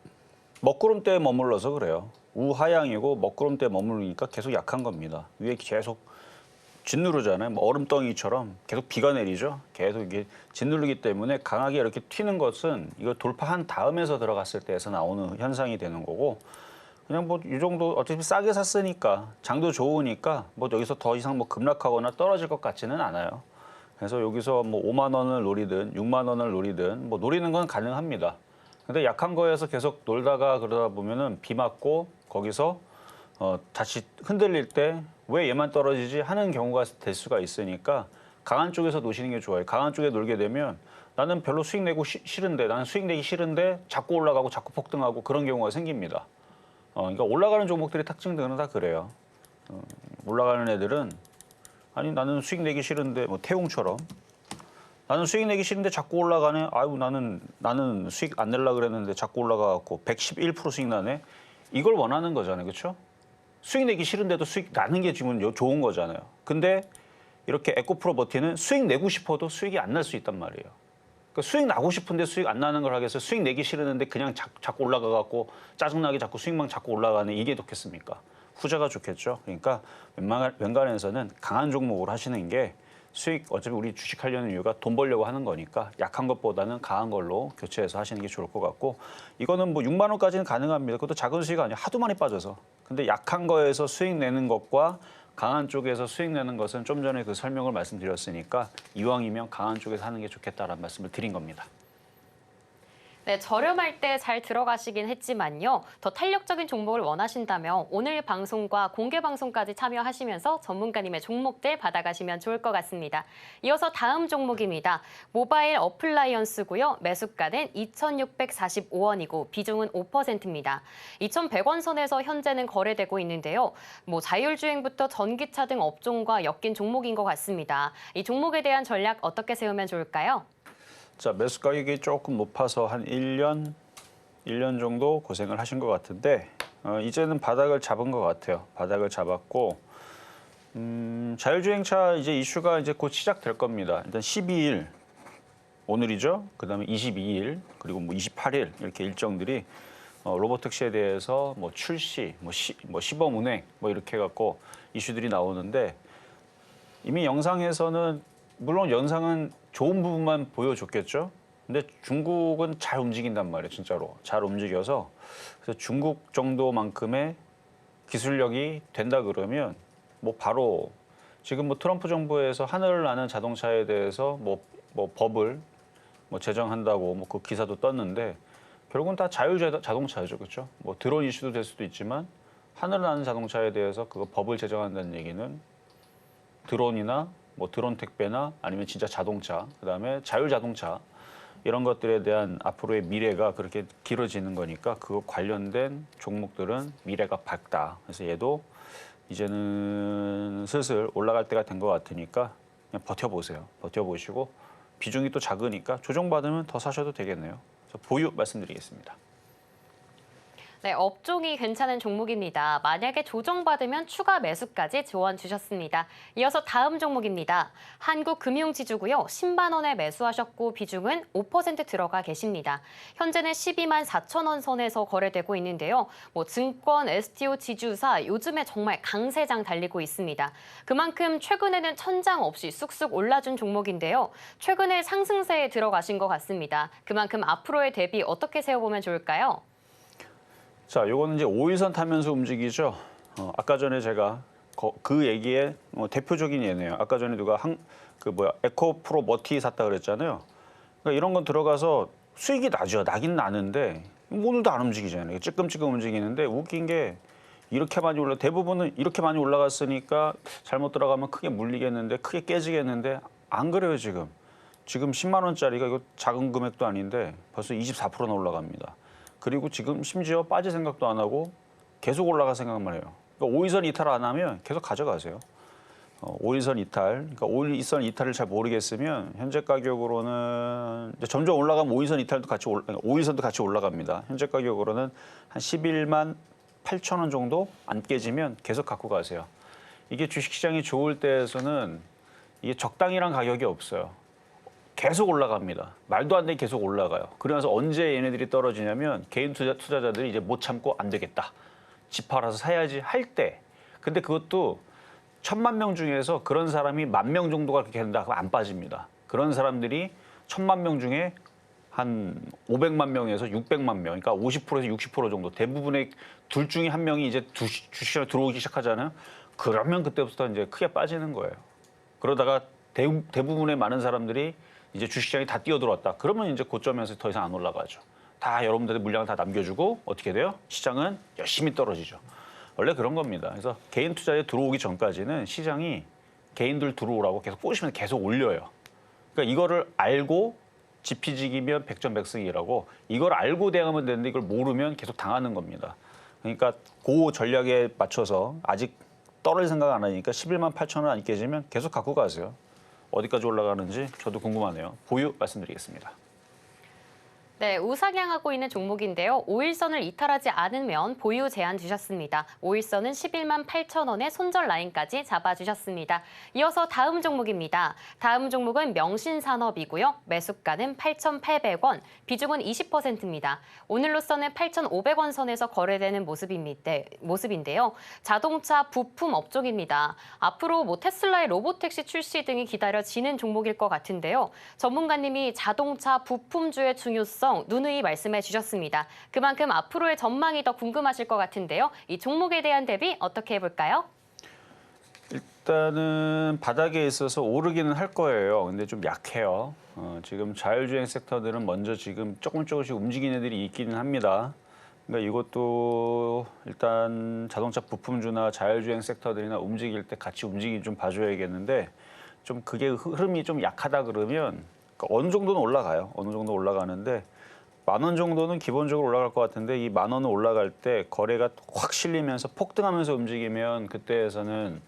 먹구름대에 머물러서 그래요. 우하향이고 먹구름대에 머무르니까 계속 약한 겁니다. 위에 계속 짓누르잖아요. 뭐 얼음덩이처럼 계속 비가 내리죠. 계속 이게 짓누르기 때문에 강하게 이렇게 튀는 것은 이거 돌파한 다음에서 들어갔을 때에서 나오는 현상이 되는 거고 그냥 뭐 이 정도 어차피 싸게 샀으니까 장도 좋으니까 뭐 여기서 더 이상 뭐 급락하거나 떨어질 것 같지는 않아요. 그래서 여기서 뭐 5만 원을 노리든 6만 원을 노리든 뭐 노리는 건 가능합니다. 근데 약한 거에서 계속 놀다가 그러다 보면은 비 맞고 거기서 다시 흔들릴 때 왜 얘만 떨어지지 하는 경우가 될 수가 있으니까 강한 쪽에서 노시는 게 좋아요. 강한 쪽에 놀게 되면 나는 별로 수익 내고 싫은데 나는 수익 내기 싫은데 자꾸 올라가고 자꾸 폭등하고 그런 경우가 생깁니다. 그러니까 올라가는 종목들의 특징들은 다 그래요. 올라가는 애들은 아니 나는 수익 내기 싫은데 뭐 태웅처럼 나는 수익 내기 싫은데 자꾸 올라가네. 아유 나는 수익 안 내려고 그랬는데 자꾸 올라가갖고 111% 수익 나네. 이걸 원하는 거잖아요, 그렇죠? 수익 내기 싫은데도 수익 나는 게 지금 좋은 거잖아요. 근데 이렇게 에코프로 버티는 수익 내고 싶어도 수익이 안 날 수 있단 말이에요. 그러니까 수익 나고 싶은데 수익 안 나는 걸 하겠어요. 수익 내기 싫었는데 그냥 자꾸 올라가갖고 짜증나게 자꾸 수익만 자꾸 올라가는 이게 좋겠습니까? 후자가 좋겠죠. 그러니까 웬간해서는 강한 종목으로 하시는 게 수익 어차피 우리 주식하려는 이유가 돈 벌려고 하는 거니까 약한 것보다는 강한 걸로 교체해서 하시는 게 좋을 것 같고 이거는 뭐 6만 원까지는 가능합니다. 그것도 작은 수익 아니에요. 하도 많이 빠져서. 근데 약한 거에서 수익 내는 것과 강한 쪽에서 수익 내는 것은 좀 전에 그 설명을 말씀드렸으니까 이왕이면 강한 쪽에서 하는 게 좋겠다라는 말씀을 드린 겁니다. 네, 저렴할 때 잘 들어가시긴 했지만요. 더 탄력적인 종목을 원하신다면 오늘 방송과 공개 방송까지 참여하시면서 전문가님의 종목들 받아가시면 좋을 것 같습니다. 이어서 다음 종목입니다. 모바일 어플라이언스고요. 매수가는 2,645원이고 비중은 5%입니다. 2,100원 선에서 현재는 거래되고 있는데요. 뭐 자율주행부터 전기차 등 업종과 엮인 종목인 것 같습니다. 이 종목에 대한 전략 어떻게 세우면 좋을까요? 자, 매수 가격이 조금 높아서 한 1년 정도 고생을 하신 것 같은데 이제는 바닥을 잡은 것 같아요. 바닥을 잡았고 자율주행차 이제 이슈가 이제 곧 시작될 겁니다. 일단 12일 오늘이죠. 그다음에 22일 그리고 뭐 28일 이렇게 일정들이 로보택시에 대해서 뭐 출시, 뭐 시범 운행 뭐 이렇게 해갖고 이슈들이 나오는데 이미 영상에서는 물론 영상은 좋은 부분만 보여줬겠죠. 근데 중국은 잘 움직인단 말이에요, 진짜로. 잘 움직여서. 그래서 중국 정도만큼의 기술력이 된다 그러면 뭐 바로 지금 뭐 트럼프 정부에서 하늘을 나는 자동차에 대해서 뭐 법을 뭐 제정한다고 뭐 그 기사도 떴는데 결국은 다 자율자동차죠, 그렇죠? 뭐 드론 이슈도 될 수도 있지만 하늘을 나는 자동차에 대해서 그거 법을 제정한다는 얘기는 드론이나 뭐 드론 택배나 아니면 진짜 자동차, 그다음에 자율자동차 이런 것들에 대한 앞으로의 미래가 그렇게 길어지는 거니까 그거 관련된 종목들은 미래가 밝다. 그래서 얘도 이제는 슬슬 올라갈 때가 된 것 같으니까 그냥 버텨보세요. 버텨보시고 비중이 또 작으니까 조정받으면 더 사셔도 되겠네요. 그래서 보유 말씀드리겠습니다. 네, 업종이 괜찮은 종목입니다. 만약에 조정받으면 추가 매수까지 조언 주셨습니다. 이어서 다음 종목입니다. 한국금융지주고요. 10만 원에 매수하셨고 비중은 5% 들어가 계십니다. 현재는 12만 4천 원 선에서 거래되고 있는데요. 뭐 증권, STO 지주사 요즘에 정말 강세장 달리고 있습니다. 그만큼 최근에는 천장 없이 쑥쑥 올라준 종목인데요. 최근에 상승세에 들어가신 것 같습니다. 그만큼 앞으로의 대비 어떻게 세워보면 좋을까요? 자, 요거는 이제 5일선 타면서 움직이죠. 아까 전에 제가 그 얘기의 대표적인 예네요. 아까 전에 누가 에코프로 머티 샀다 그랬잖아요. 그러니까 이런 건 들어가서 수익이 나죠. 나긴 나는데 오늘도 안 움직이잖아요. 찔끔찔끔 움직이는데 웃긴 게 이렇게 많이 대부분은 이렇게 많이 올라갔으니까 잘못 들어가면 크게 물리겠는데 크게 깨지겠는데 안 그래요, 지금. 지금 10만 원짜리가 이거 작은 금액도 아닌데 벌써 24%나 올라갑니다. 그리고 지금 심지어 빠질 생각도 안 하고 계속 올라갈 생각만 해요. 그러니까 5일선 이탈 안 하면 계속 가져가세요. 5일선 이탈, 그러니까 5일선 이탈을 잘 모르겠으면 현재 가격으로는 점점 올라가면 5일선 이탈도 같이 5일선도 같이 올라갑니다. 현재 가격으로는 한 11만 8천 원 정도 안 깨지면 계속 갖고 가세요. 이게 주식시장이 좋을 때에서는 이게 적당이란 가격이 없어요. 계속 올라갑니다. 말도 안 되게 계속 올라가요. 그러면서 언제 얘네들이 떨어지냐면 개인 투자자들이 이제 못 참고 안 되겠다. 집 팔아서 사야지 할 때. 근데 그것도 1000만 명 중에서 그런 사람이 10,000명 정도가 그렇게 된다. 그럼 안 빠집니다. 그런 사람들이 1000만 명 중에 한 500만 명에서 600만 명, 그러니까 50%에서 60% 정도 대부분의 둘 중에 한 명이 이제 주식시장에 들어오기 시작하잖아요. 그러면 그때부터 이제 크게 빠지는 거예요. 그러다가 대부분의 많은 사람들이 이제 주식시장에 다 뛰어들어왔다. 그러면 이제 고점에서 더 이상 안 올라가죠. 다 여러분들의 물량을 다 남겨주고 어떻게 돼요? 시장은 열심히 떨어지죠. 원래 그런 겁니다. 그래서 개인 투자에 들어오기 전까지는 시장이 개인들 들어오라고 계속 꼬시면서 계속 올려요. 그러니까 이거를 알고 지피지기면 백전백승이라고 이걸 알고 대응하면 되는데 이걸 모르면 계속 당하는 겁니다. 그러니까 그 전략에 맞춰서 아직 떨어질 생각 안 하니까 11만 8천 원 안 깨지면 계속 갖고 가세요. 어디까지 올라가는지 저도 궁금하네요. 보유 말씀드리겠습니다. 네, 우상향하고 있는 종목인데요. 5일선을 이탈하지 않으면 보유 제한 주셨습니다. 5일선은 11만 8천 원의 손절 라인까지 잡아주셨습니다. 이어서 다음 종목입니다. 다음 종목은 명신산업이고요. 매수가는 8,800원, 비중은 20%입니다. 오늘로서는 8,500원 선에서 거래되는 모습인데요. 자동차 부품 업종입니다. 앞으로 테슬라의 로보택시 출시 등이 기다려지는 종목일 것 같은데요. 전문가님이 자동차 부품주의 중요성 누누이 말씀해 주셨습니다. 그만큼 앞으로의 전망이 더 궁금하실 것 같은데요. 이 종목에 대한 대비 어떻게 해볼까요? 일단은 바닥에 있어서 오르기는 할 거예요. 근데 좀 약해요. 지금 자율주행 섹터들은 먼저 지금 조금씩 움직이는 애들이 있기는 합니다. 그러니까 이것도 일단 자동차 부품주나 자율주행 섹터들이나 움직일 때 같이 움직이기 좀 봐줘야겠는데 좀 그게 흐름이 좀 약하다 그러면 어느 정도는 올라가요. 어느 정도 올라가는데 10,000원 정도는 기본적으로 올라갈 것 같은데 이 10,000원은 올라갈 때 거래가 확 실리면서 폭등하면서 움직이면 그때에서는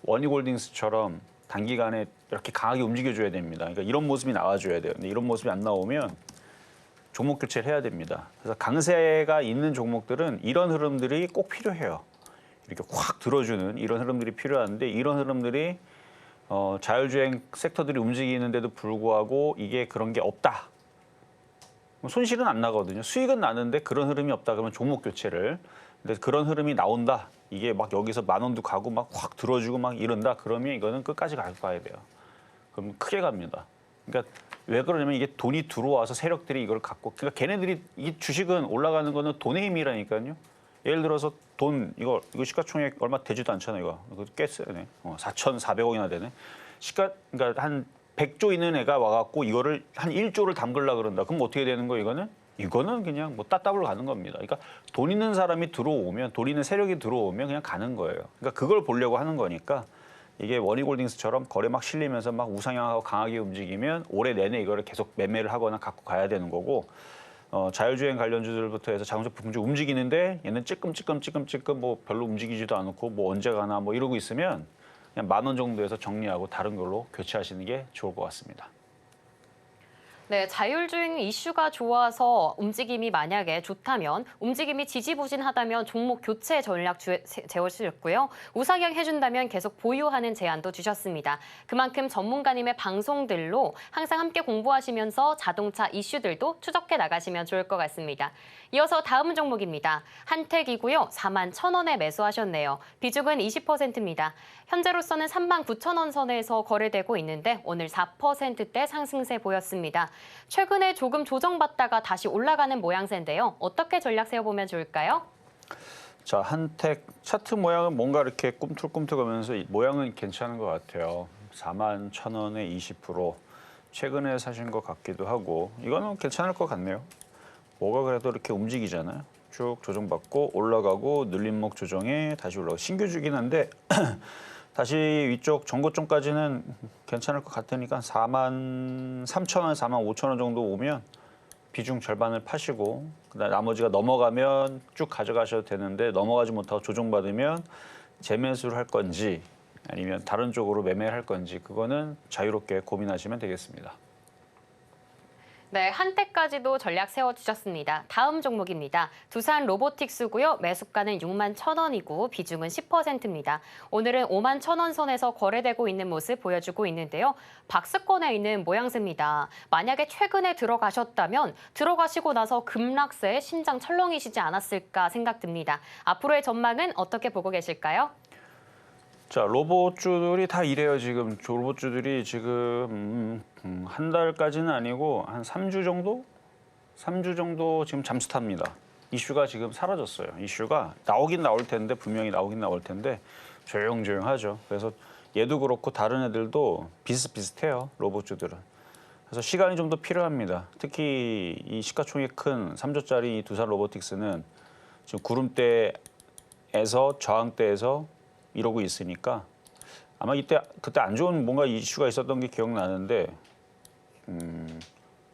원희골딩스처럼 단기간에 이렇게 강하게 움직여줘야 됩니다. 그러니까 이런 모습이 나와줘야 돼요. 근데 이런 모습이 안 나오면 종목 교체를 해야 됩니다. 그래서 강세가 있는 종목들은 이런 흐름들이 꼭 필요해요. 이렇게 확 들어주는 이런 흐름들이 필요한데 이런 흐름들이 자율주행 섹터들이 움직이는데도 불구하고 이게 그런 게 없다. 손실은 안 나거든요. 수익은 나는데 그런 흐름이 없다 그러면 종목 교체를. 근데 그런 흐름이 나온다. 이게 막 여기서 10,000원도 가고 막 확 들어주고 막 이런다. 그러면 이거는 끝까지 가야 돼요. 그럼 크게 갑니다. 그러니까 왜 그러냐면 이게 돈이 들어와서 세력들이 이걸 갖고 그러니까 걔네들이 이 주식은 올라가는 거는 돈의 힘이라니까요. 예를 들어서 돈 이거 시가총액 얼마 되지도 않잖아요. 이거 꽤 세네. 4,400억이나 되네. 그러니까 한 100조 있는 애가 와갖고 이거를 한 1조를 담글라 그런다. 그럼 어떻게 되는 거예요, 이거는? 이거는 그냥 뭐 따따블로 가는 겁니다. 그러니까 돈 있는 사람이 들어오면, 돈 있는 세력이 들어오면 그냥 가는 거예요. 그러니까 그걸 보려고 하는 거니까 이게 원희골딩스처럼 거래 막 실리면서 막 우상향하고 강하게 움직이면 올해 내내 이거를 계속 매매를 하거나 갖고 가야 되는 거고 자율주행 관련주들부터 해서 자동차 부품주 움직이는데 얘는 찌끔찌끔 뭐 별로 움직이지도 않고 뭐 언제 가나 뭐 이러고 있으면 그냥 10,000원 정도에서 정리하고 다른 걸로 교체하시는 게 좋을 것 같습니다. 네, 자율주행 이슈가 좋아서 움직임이 만약에 좋다면 움직임이 지지부진하다면 종목 교체 전략 제시했고요. 우상향 해준다면 계속 보유하는 제안도 주셨습니다. 그만큼 전문가님의 방송들로 항상 함께 공부하시면서 자동차 이슈들도 추적해 나가시면 좋을 것 같습니다. 이어서 다음 종목입니다. 한택이고요. 41,000원에 매수하셨네요. 비중은 20%입니다. 현재로서는 39,000원 선에서 거래되고 있는데 오늘 4%대 상승세 보였습니다. 최근에 조금 조정받다가 다시 올라가는 모양새인데요. 어떻게 전략 세워보면 좋을까요? 자, 한택 차트 모양은 뭔가 이렇게 꿈틀꿈틀하면서 모양은 괜찮은 것 같아요. 41,000원에 20%. 최근에 사신 것 같기도 하고 이거는 괜찮을 것 같네요. 뭐가 그래도 이렇게 움직이잖아요. 쭉 조정받고 올라가고 눌림목 조정에 다시 올라가고 신규주긴 한데 다시 위쪽 전고점까지는 괜찮을 것 같으니까 43,000원, 45,000원 정도 오면 비중 절반을 파시고 그다음 나머지가 넘어가면 쭉 가져가셔도 되는데 넘어가지 못하고 조정받으면 재매수를 할 건지 아니면 다른 쪽으로 매매를 할 건지 그거는 자유롭게 고민하시면 되겠습니다. 네, 한때까지도 전략 세워주셨습니다. 다음 종목입니다. 두산 로보틱스고요. 매수가는 61,000원이고 비중은 10%입니다. 오늘은 51,000원 선에서 거래되고 있는 모습 보여주고 있는데요. 박스권에 있는 모양새입니다. 만약에 최근에 들어가셨다면 들어가시고 나서 급락세에 심장 철렁이시지 않았을까 생각됩니다. 앞으로의 전망은 어떻게 보고 계실까요? 자, 로봇주들이 다 이래요, 지금. 로봇주들이 지금 한 달까지는 아니고 한 3주 정도? 3주 정도 지금 잠수 탑니다. 이슈가 지금 사라졌어요. 이슈가 나오긴 나올 텐데, 분명히 나오긴 나올 텐데 조용조용하죠. 그래서 얘도 그렇고 다른 애들도 비슷비슷해요, 로봇주들은. 그래서 시간이 좀 더 필요합니다. 특히 이 시가총액 큰 3조짜리 이 두산 로보틱스는 지금 구름대에서 저항대에서 이러고 있으니까 아마 그때 안 좋은 뭔가 이슈가 있었던 게 기억나는데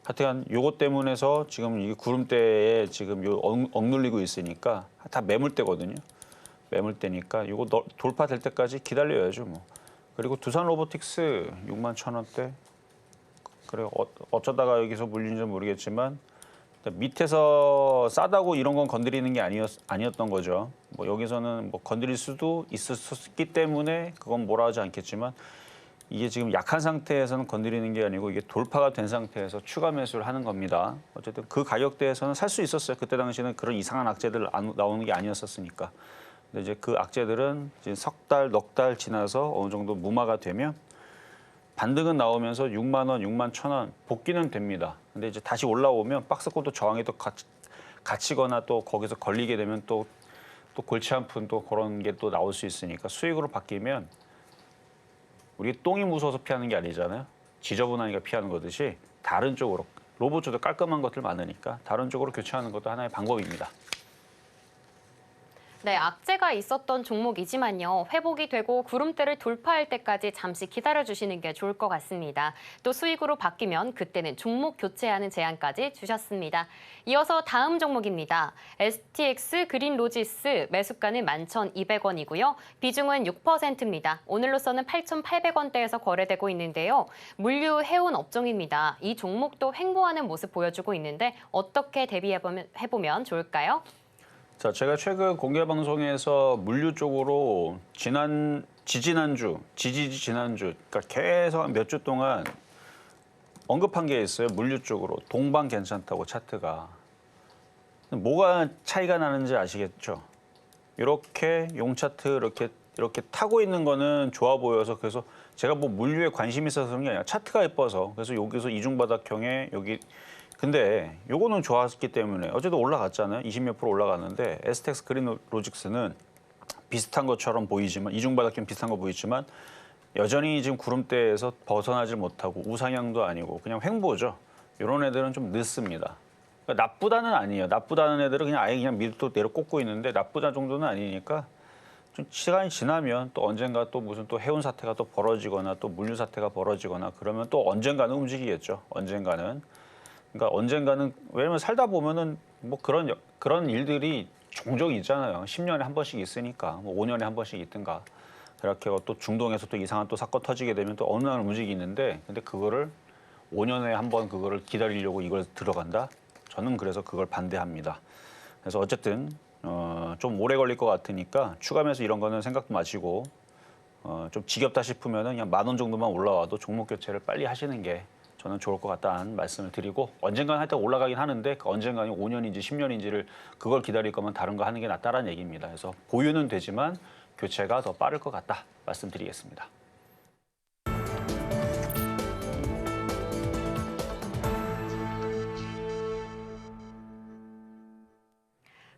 하여튼 요것 때문에서 지금 이 구름대에 지금 억눌리고 있으니까 다 매물대거든요. 매물대니까 요거 돌파될 때까지 기다려야죠, 뭐. 그리고 두산 로보틱스 61,000원대. 그래 어쩌다가 여기서 물린지 모르겠지만 밑에서 싸다고 이런 건 건드리는 게 아니었던 거죠. 뭐 여기서는 뭐 건드릴 수도 있었기 때문에 그건 뭐라 하지 않겠지만 이게 지금 약한 상태에서는 건드리는 게 아니고 이게 돌파가 된 상태에서 추가 매수를 하는 겁니다. 어쨌든 그 가격대에서는 살 수 있었어요. 그때 당시에는 그런 이상한 악재들 나오는 게 아니었었으니까. 근데 이제 그 악재들은 이제 석 달, 넉 달 지나서 어느 정도 무마가 되면 반등은 나오면서 6만 원, 6만 1,000원 복귀는 됩니다. 근데 이제 다시 올라오면 박스권도 저항에 또 갇히거나 또 거기서 걸리게 되면 또 골치 아픈 또 그런 게 또 나올 수 있으니까 수익으로 바뀌면 우리 똥이 무서워서 피하는 게 아니잖아요. 지저분하니까 피하는 거듯이 다른 쪽으로 로봇주도 깔끔한 것들 많으니까 다른 쪽으로 교체하는 것도 하나의 방법입니다. 네, 악재가 있었던 종목이지만요. 회복이 되고 구름대를 돌파할 때까지 잠시 기다려주시는 게 좋을 것 같습니다. 또 수익으로 바뀌면 그때는 종목 교체하는 제안까지 주셨습니다. 이어서 다음 종목입니다. STX 그린로지스 매수가는 11,200원이고요. 비중은 6%입니다. 오늘로서는 8,800원대에서 거래되고 있는데요. 물류 해운 업종입니다. 이 종목도 횡보하는 모습 보여주고 있는데 어떻게 대비해보면 좋을까요? 자, 제가 최근 공개 방송에서 물류 쪽으로 지지난주, 그러니까 계속 몇 주 동안 언급한 게 있어요. 물류 쪽으로. 동방 괜찮다고 차트가. 뭐가 차이가 나는지 아시겠죠? 이렇게 용 차트 이렇게 타고 있는 거는 좋아 보여서 그래서 제가 뭐 물류에 관심이 있어서 그런 게 아니라 차트가 예뻐서 그래서 여기서 이중바닥형에 여기 근데 요거는 좋았기 때문에 어제도 올라갔잖아요. 20몇 프로 올라갔는데 STX 그린로직스는 비슷한 것처럼 보이지만 이중바닥형 비슷한 거 보이지만 여전히 지금 구름대에서 벗어나질 못하고 우상향도 아니고 그냥 횡보죠. 이런 애들은 좀 늦습니다. 그러니까 나쁘다는 아니에요. 나쁘다는 애들은 그냥 아예 그냥 밑으로 내려 꽂고 있는데 나쁘다 정도는 아니니까 좀 시간이 지나면 또 언젠가 또 무슨 또 해운 사태가 또 벌어지거나 또 물류 사태가 벌어지거나 그러면 또 언젠가는 움직이겠죠. 언젠가는. 그러니까 언젠가는 왜냐면 살다 보면은 뭐 그런 일들이 종종 있잖아요. 10년에 한 번씩 있으니까 뭐 5년에 한 번씩 있든가 그렇게 또 중동에서 또 이상한 또 사건 터지게 되면 또 어느 날 움직이는데 근데 그거를 5년에 한 번 그거를 기다리려고 이걸 들어간다? 저는 그래서 그걸 반대합니다. 그래서 어쨌든 좀 오래 걸릴 것 같으니까 추가 매수 이런 거는 생각도 마시고 좀 지겹다 싶으면은 그냥 10,000원 정도만 올라와도 종목 교체를 빨리 하시는 게 저는 좋을 것 같다는 말씀을 드리고 언젠가는 하여튼 올라가긴 하는데 그 언젠가는 5년인지 10년인지를 그걸 기다릴 거면 다른 거 하는 게 낫다라는 얘기입니다. 그래서 보유는 되지만 교체가 더 빠를 것 같다 말씀드리겠습니다.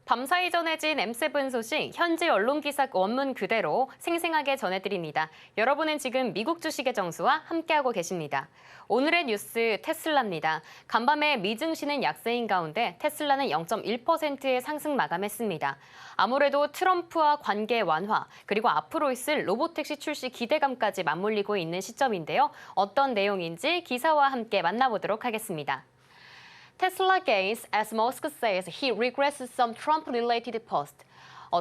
밤사이 전해진 M7 소식, 현지 언론 기사 원문 그대로 생생하게 전해드립니다. 여러분은 지금 미국 주식의 정수와 함께하고 계십니다. 오늘의 뉴스 테슬라입니다. 간밤에 미 증시는 약세인 가운데 테슬라는 0.1%의 상승 마감했습니다. 아무래도 트럼프와 관계 완화, 그리고 앞으로 있을 로보택시 출시 기대감까지 맞물리고 있는 시점인데요. 어떤 내용인지 기사와 함께 만나보도록 하겠습니다. Tesla gains as Musk says he regrets some Trump-related post.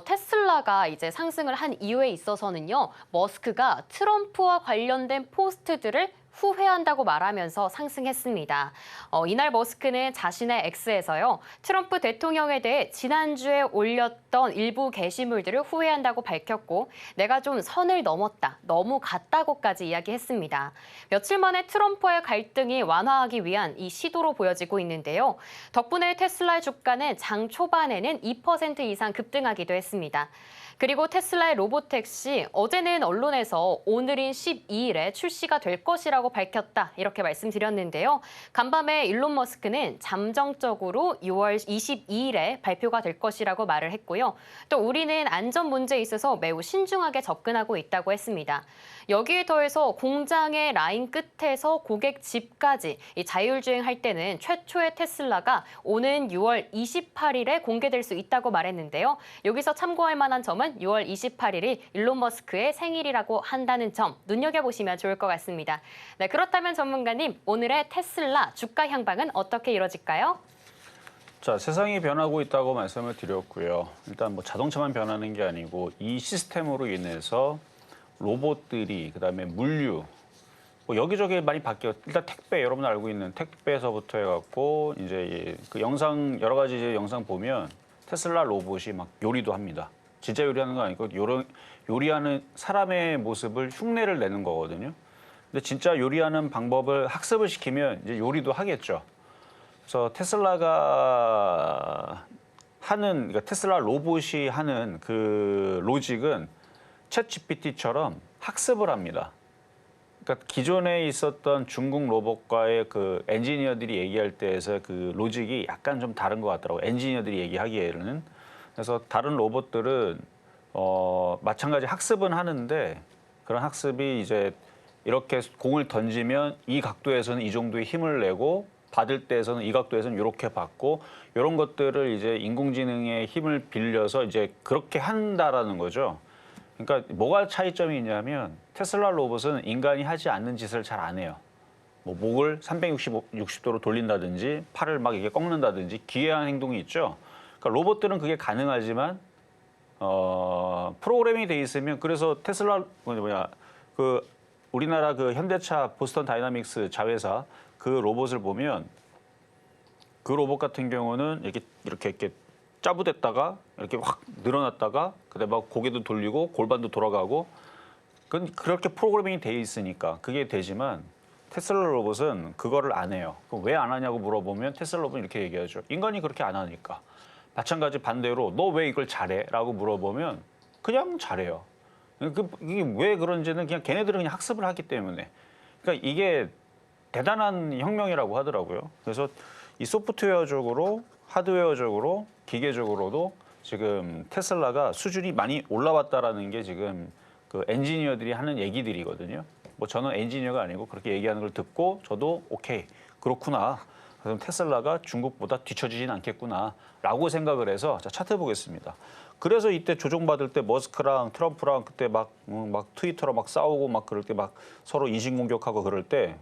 테슬라가 이제 상승을 한 이유에 있어서는요, 머스크가 트럼프와 관련된 포스트들을 후회한다고 말하면서 상승했습니다. 이날 머스크는 자신의 X에서요, 트럼프 대통령에 대해 지난주에 올렸던 일부 게시물들을 후회한다고 밝혔고, 내가 좀 선을 넘었다, 너무 갔다고까지 이야기했습니다. 며칠 만에 트럼프와의 갈등이 완화하기 위한 이 시도로 보여지고 있는데요. 덕분에 테슬라의 주가는 장 초반에는 2% 이상 급등하기도 했습니다. 그리고 테슬라의 로보택시, 어제는 언론에서 오늘인 12일에 출시가 될 것이라고 밝혔다, 이렇게 말씀드렸는데요. 간밤에 일론 머스크는 잠정적으로 6월 22일에 발표가 될 것이라고 말을 했고요. 또 우리는 안전 문제에 있어서 매우 신중하게 접근하고 있다고 했습니다. 여기에 더해서 공장의 라인 끝에서 고객 집까지 이 자율주행할 때는 최초의 테슬라가 오는 6월 28일에 공개될 수 있다고 말했는데요. 여기서 참고할 만한 점은 6월 28일이 일론 머스크의 생일이라고 한다는 점 눈여겨보시면 좋을 것 같습니다. 네, 그렇다면 전문가님, 오늘의 테슬라 주가 향방은 어떻게 이뤄질까요? 자, 세상이 변하고 있다고 말씀을 드렸고요. 일단 뭐 자동차만 변하는 게 아니고 이 시스템으로 인해서 로봇들이, 그다음에 물류, 뭐 여기저기 많이 바뀌어. 일단 택배, 여러분 알고 있는 택배에서부터 해갖고 이제 그 영상, 여러 가지 이제 영상 보면 테슬라 로봇이 막 요리도 합니다. 진짜 요리하는 거 아니고 요리하는 사람의 모습을 흉내를 내는 거거든요. 근데 진짜 요리하는 방법을 학습을 시키면 이제 요리도 하겠죠. 그래서 테슬라가 하는, 그러니까 테슬라 로봇이 하는 그 로직은 챗 GPT처럼 학습을 합니다. 그러니까 기존에 있었던 중국 로봇과의 그 엔지니어들이 얘기할 때에서 그 로직이 약간 좀 다른 것 같더라고요. 엔지니어들이 얘기하기에는. 그래서 다른 로봇들은 마찬가지 학습은 하는데, 그런 학습이 이제 이렇게 공을 던지면 이 각도에서는 이 정도의 힘을 내고, 받을 때에서는 이 각도에서는 이렇게 받고, 이런 것들을 이제 인공지능의 힘을 빌려서 이제 그렇게 한다라는 거죠. 그러니까 뭐가 차이점이 있냐면 테슬라 로봇은 인간이 하지 않는 짓을 잘 안 해요. 뭐 목을 360도로 돌린다든지 팔을 막 이게 꺾는다든지 기괴한 행동이 있죠. 그러니까 로봇들은 그게 가능하지만 프로그래밍이 돼 있으면, 그래서 테슬라 그 우리나라 그 현대차 보스턴 다이나믹스 자회사 그 로봇을 보면, 그 로봇 같은 경우는 이렇게 짜부댔다가 이렇게 확 늘어났다가 그다음에 막 고개도 돌리고 골반도 돌아가고, 그건 그렇게 프로그래밍이 돼 있으니까 그게 되지만 테슬라 로봇은 그거를 안 해요. 그럼 왜 안 하냐고 물어보면 테슬라 로봇은 이렇게 얘기하죠. 인간이 그렇게 안 하니까. 마찬가지 반대로 너 왜 이걸 잘해? 라고 물어보면 그냥 잘해요. 이게 왜 그런지는 그냥 걔네들은 그냥 학습을 하기 때문에. 그러니까 이게 대단한 혁명이라고 하더라고요. 그래서 이 소프트웨어적으로, 하드웨어적으로, 기계적으로도 지금 테슬라가 수준이 많이 올라왔다라는 게 지금 그 엔지니어들이 하는 얘기들이거든요. 뭐 저는 엔지니어가 아니고 그렇게 얘기하는 걸 듣고 저도 오케이, 그렇구나. 그럼 테슬라가 중국보다 뒤처지진 않겠구나라고 생각을 해서, 자, 차트 보겠습니다. 그래서 이때 조종받을 때 머스크랑 트럼프랑 그때 막 트위터로 막 싸우고 막 그럴 때 막 서로 인신공격하고 그럴 때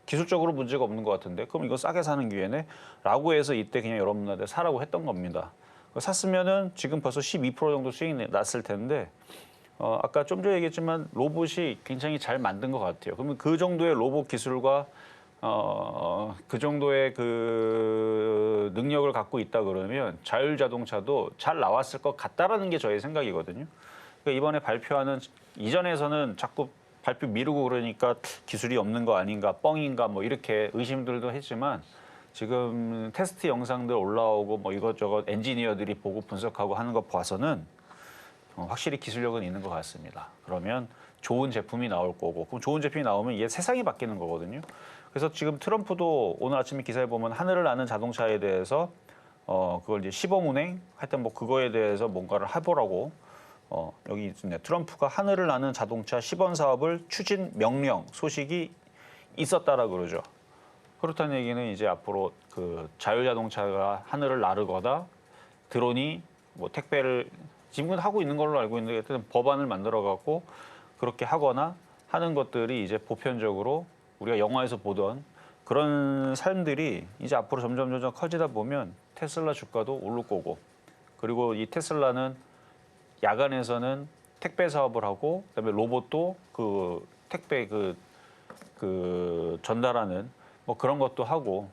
기술적으로 문제가 없는 것 같은데, 그럼 이거 싸게 사는 기회네? 라고 해서 이때 그냥 여러분한테 사라고 했던 겁니다. 샀으면은 지금 벌써 12% 정도 수익이 났을 텐데, 아까 좀 전에 얘기했지만 로봇이 굉장히 잘 만든 것 같아요. 그러면 그 정도의 로봇 기술과 그 정도의 그 능력을 갖고 있다 그러면 자율자동차도 잘 나왔을 것 같다라는 게 저의 생각이거든요. 그러니까 이번에 발표하는, 이전에서는 자꾸 발표 미루고 그러니까 기술이 없는 거 아닌가, 뻥인가 뭐 이렇게 의심들도 했지만, 지금 테스트 영상들 올라오고 뭐 이것저것 엔지니어들이 보고 분석하고 하는 거 봐서는 확실히 기술력은 있는 것 같습니다. 그러면 좋은 제품이 나올 거고, 그럼 좋은 제품이 나오면 이게 세상이 바뀌는 거거든요. 그래서 지금 트럼프도 오늘 아침에 기사에 보면 하늘을 나는 자동차에 대해서 그걸 이제 시범운행, 하여튼 뭐 그거에 대해서 뭔가를 해보라고, 여기 있네. 트럼프가 하늘을 나는 자동차 시범 사업을 추진 명령 소식이 있었다라 그러죠. 그렇다는 얘기는 이제 앞으로 그 자율자동차가 하늘을 나르거나 드론이 뭐 택배를 지금은 하고 있는 걸로 알고 있는데, 하여튼 법안을 만들어 갖고 그렇게 하거나 하는 것들이 이제 보편적으로 우리가 영화에서 보던 그런 삶들이 이제 앞으로 점점 커지다 보면 테슬라 주가도 오를 거고, 그리고 이 테슬라는 야간에서는 택배 사업을 하고, 그다음에 로봇도 그 택배 그 전달하는 뭐 그런 것도 하고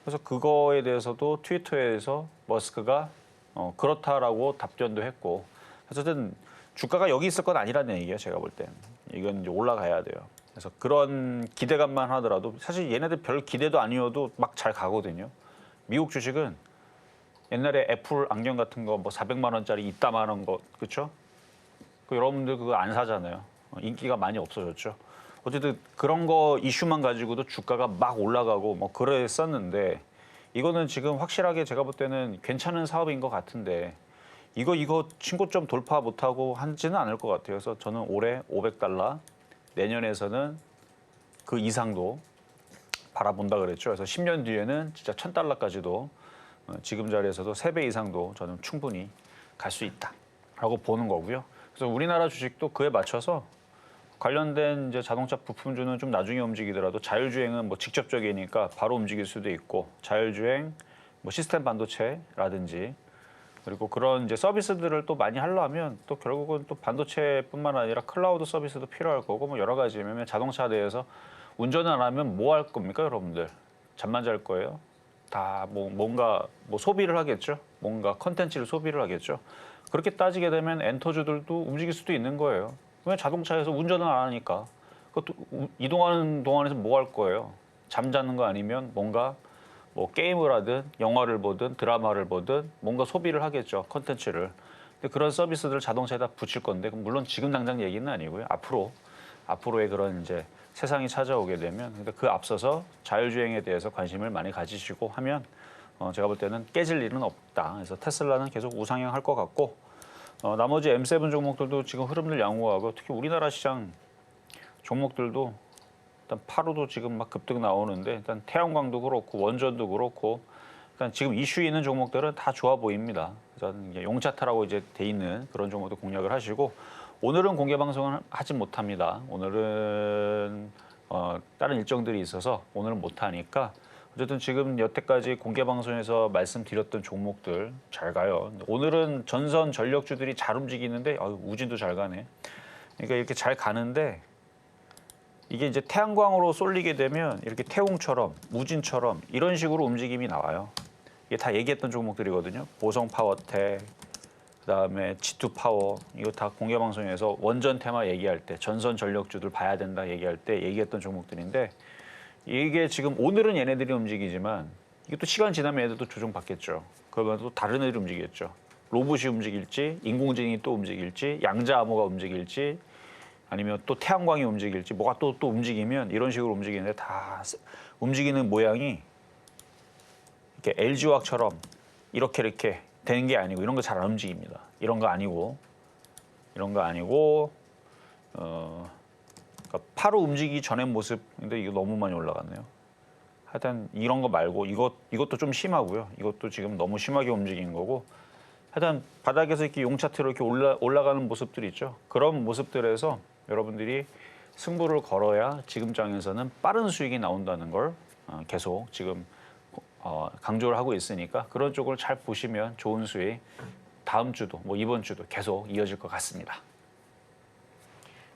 그래서 그거에 대해서도 트위터에서 머스크가 그렇다라고 답변도 했고 어쨌든 주가가 여기 있을 건 아니라는 얘기예요. 제가 볼 땐. 이건 이제 올라가야 돼요. 그래서 그런 기대감만 하더라도 사실 얘네들 별 기대도 아니어도 막 잘 가거든요. 미국 주식은 옛날에 애플 안경 같은 거 뭐 400만 원짜리 이따만한 거 그렇죠? 여러분들 그거 안 사잖아요. 인기가 많이 없어졌죠. 어쨌든 그런 거 이슈만 가지고도 주가가 막 올라가고 뭐 그랬었는데 이거는 지금 확실하게 제가 볼 때는 괜찮은 사업인 것 같은데 이거 신고점 돌파 못하고 하지는 않을 것 같아요. 그래서 저는 올해 $500, 내년에서는 그 이상도 바라본다 그랬죠. 그래서 10년 뒤에는 진짜 $1000까지도 지금 자리에서도 3배 이상도 저는 충분히 갈 수 있다라고 보는 거고요. 그래서 우리나라 주식도 그에 맞춰서 관련된 이제 자동차 부품주는 좀 나중에 움직이더라도 자율주행은 뭐 직접적이니까 바로 움직일 수도 있고 자율주행, 뭐 시스템 반도체라든지 그리고 그런 이제 서비스들을 또 많이 하려면 또 결국은 또 반도체뿐만 아니라 클라우드 서비스도 필요할 거고 뭐 여러 가지 왜냐면 자동차 대해서 운전을 안 하면 뭐 할 겁니까 여러분들? 잠만 잘 거예요? 다 뭔가 소비를 하겠죠. 뭔가 컨텐츠를 소비를 하겠죠. 그렇게 따지게 되면 엔터주들도 움직일 수도 있는 거예요. 왜 자동차에서 운전을 안 하니까 그것도 이동하는 동안에서 뭐 할 거예요? 잠자는 거 아니면 뭔가 뭐 게임을 하든 영화를 보든 드라마를 보든 뭔가 소비를 하겠죠. 컨텐츠를. 근데 그런 서비스들을 자동차에다 붙일 건데 물론 지금 당장 얘기는 아니고요. 앞으로의 그런 이제 세상이 찾아오게 되면 근데 그 앞서서 자율주행에 대해서 관심을 많이 가지시고 하면 제가 볼 때는 깨질 일은 없다. 그래서 테슬라는 계속 우상향할 것 같고 나머지 M7 종목들도 지금 흐름을 양호하고 특히 우리나라 시장 종목들도 일단 파로도 지금 막 급등 나오는데 일단 태양광도 그렇고 원전도 그렇고 일단 지금 이슈 있는 종목들은 다 좋아 보입니다. 그래서 용차트라고 이제 돼 있는 그런 종목도 공략을 하시고 오늘은 공개 방송은 하지 못합니다. 오늘은 다른 일정들이 있어서 오늘은 못 하니까 어쨌든 지금 여태까지 공개 방송에서 말씀드렸던 종목들 잘 가요. 오늘은 전선 전력주들이 잘 움직이는데 우진도 잘 가네. 그러니까 이렇게 잘 가는데 이게 이제 태양광으로 쏠리게 되면 이렇게 태웅처럼 우진처럼 이런 식으로 움직임이 나와요. 이게 다 얘기했던 종목들이거든요. 보성 파워텍, 그다음에 G2 파워 이거 다 공개 방송에서 원전 테마 얘기할 때 전선 전력주들 봐야 된다 얘기할 때 얘기했던 종목들인데 이게 지금 오늘은 얘네들이 움직이지만 이게 또 시간 지나면 얘들도 조정받겠죠. 그러면 또 다른 애들이 움직이겠죠. 로봇이 움직일지 인공지능이 또 움직일지 양자암호가 움직일지 아니면 또 태양광이 움직일지 뭐가 또 움직이면 이런 식으로 움직이는데 다 움직이는 모양이 이렇게 LG화학처럼 이렇게 되는 게 아니고 이런 거 잘 안 움직입니다. 이런 거 아니고 그러니까 파로 움직이기 전의 모습 근데 이거 너무 많이 올라갔네요. 하여튼 이런 거 말고 이것도 좀 심하고요. 이것도 지금 너무 심하게 움직인 거고 하여튼 바닥에서 이렇게 용차트로 이렇게 올라가는 모습들이 있죠. 그런 모습들에서 여러분들이 승부를 걸어야 지금 장에서는 빠른 수익이 나온다는 걸 계속 지금 강조를 하고 있으니까 그런 쪽을 잘 보시면 좋은 수익 다음 주도 뭐 이번 주도 계속 이어질 것 같습니다.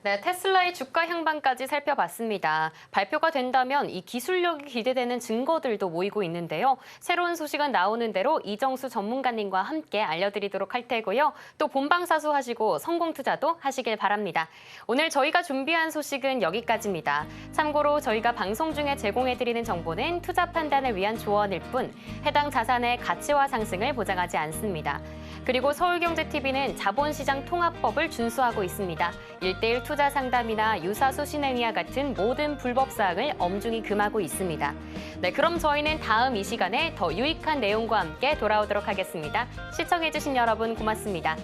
네, 테슬라의 주가 향방까지 살펴봤습니다. 발표가 된다면 이 기술력이 기대되는 증거들도 모이고 있는데요. 새로운 소식은 나오는 대로 이정수 전문가님과 함께 알려드리도록 할 테고요. 또 본방사수 하시고 성공 투자도 하시길 바랍니다. 오늘 저희가 준비한 소식은 여기까지입니다. 참고로 저희가 방송 중에 제공해드리는 정보는 투자 판단을 위한 조언일 뿐 해당 자산의 가치와 상승을 보장하지 않습니다. 그리고 서울경제TV는 자본시장 통합법을 준수하고 있습니다. 1:1 투자 상담이나 유사수 신행위와 같은 모든 불법 사항을 엄중히 금하고 있습니다. 네, 그럼 저희는 다음 이 시간에 더 유익한 내용과 함께 돌아오도록 하겠습니다. 시청해주신 여러분 고맙습니다.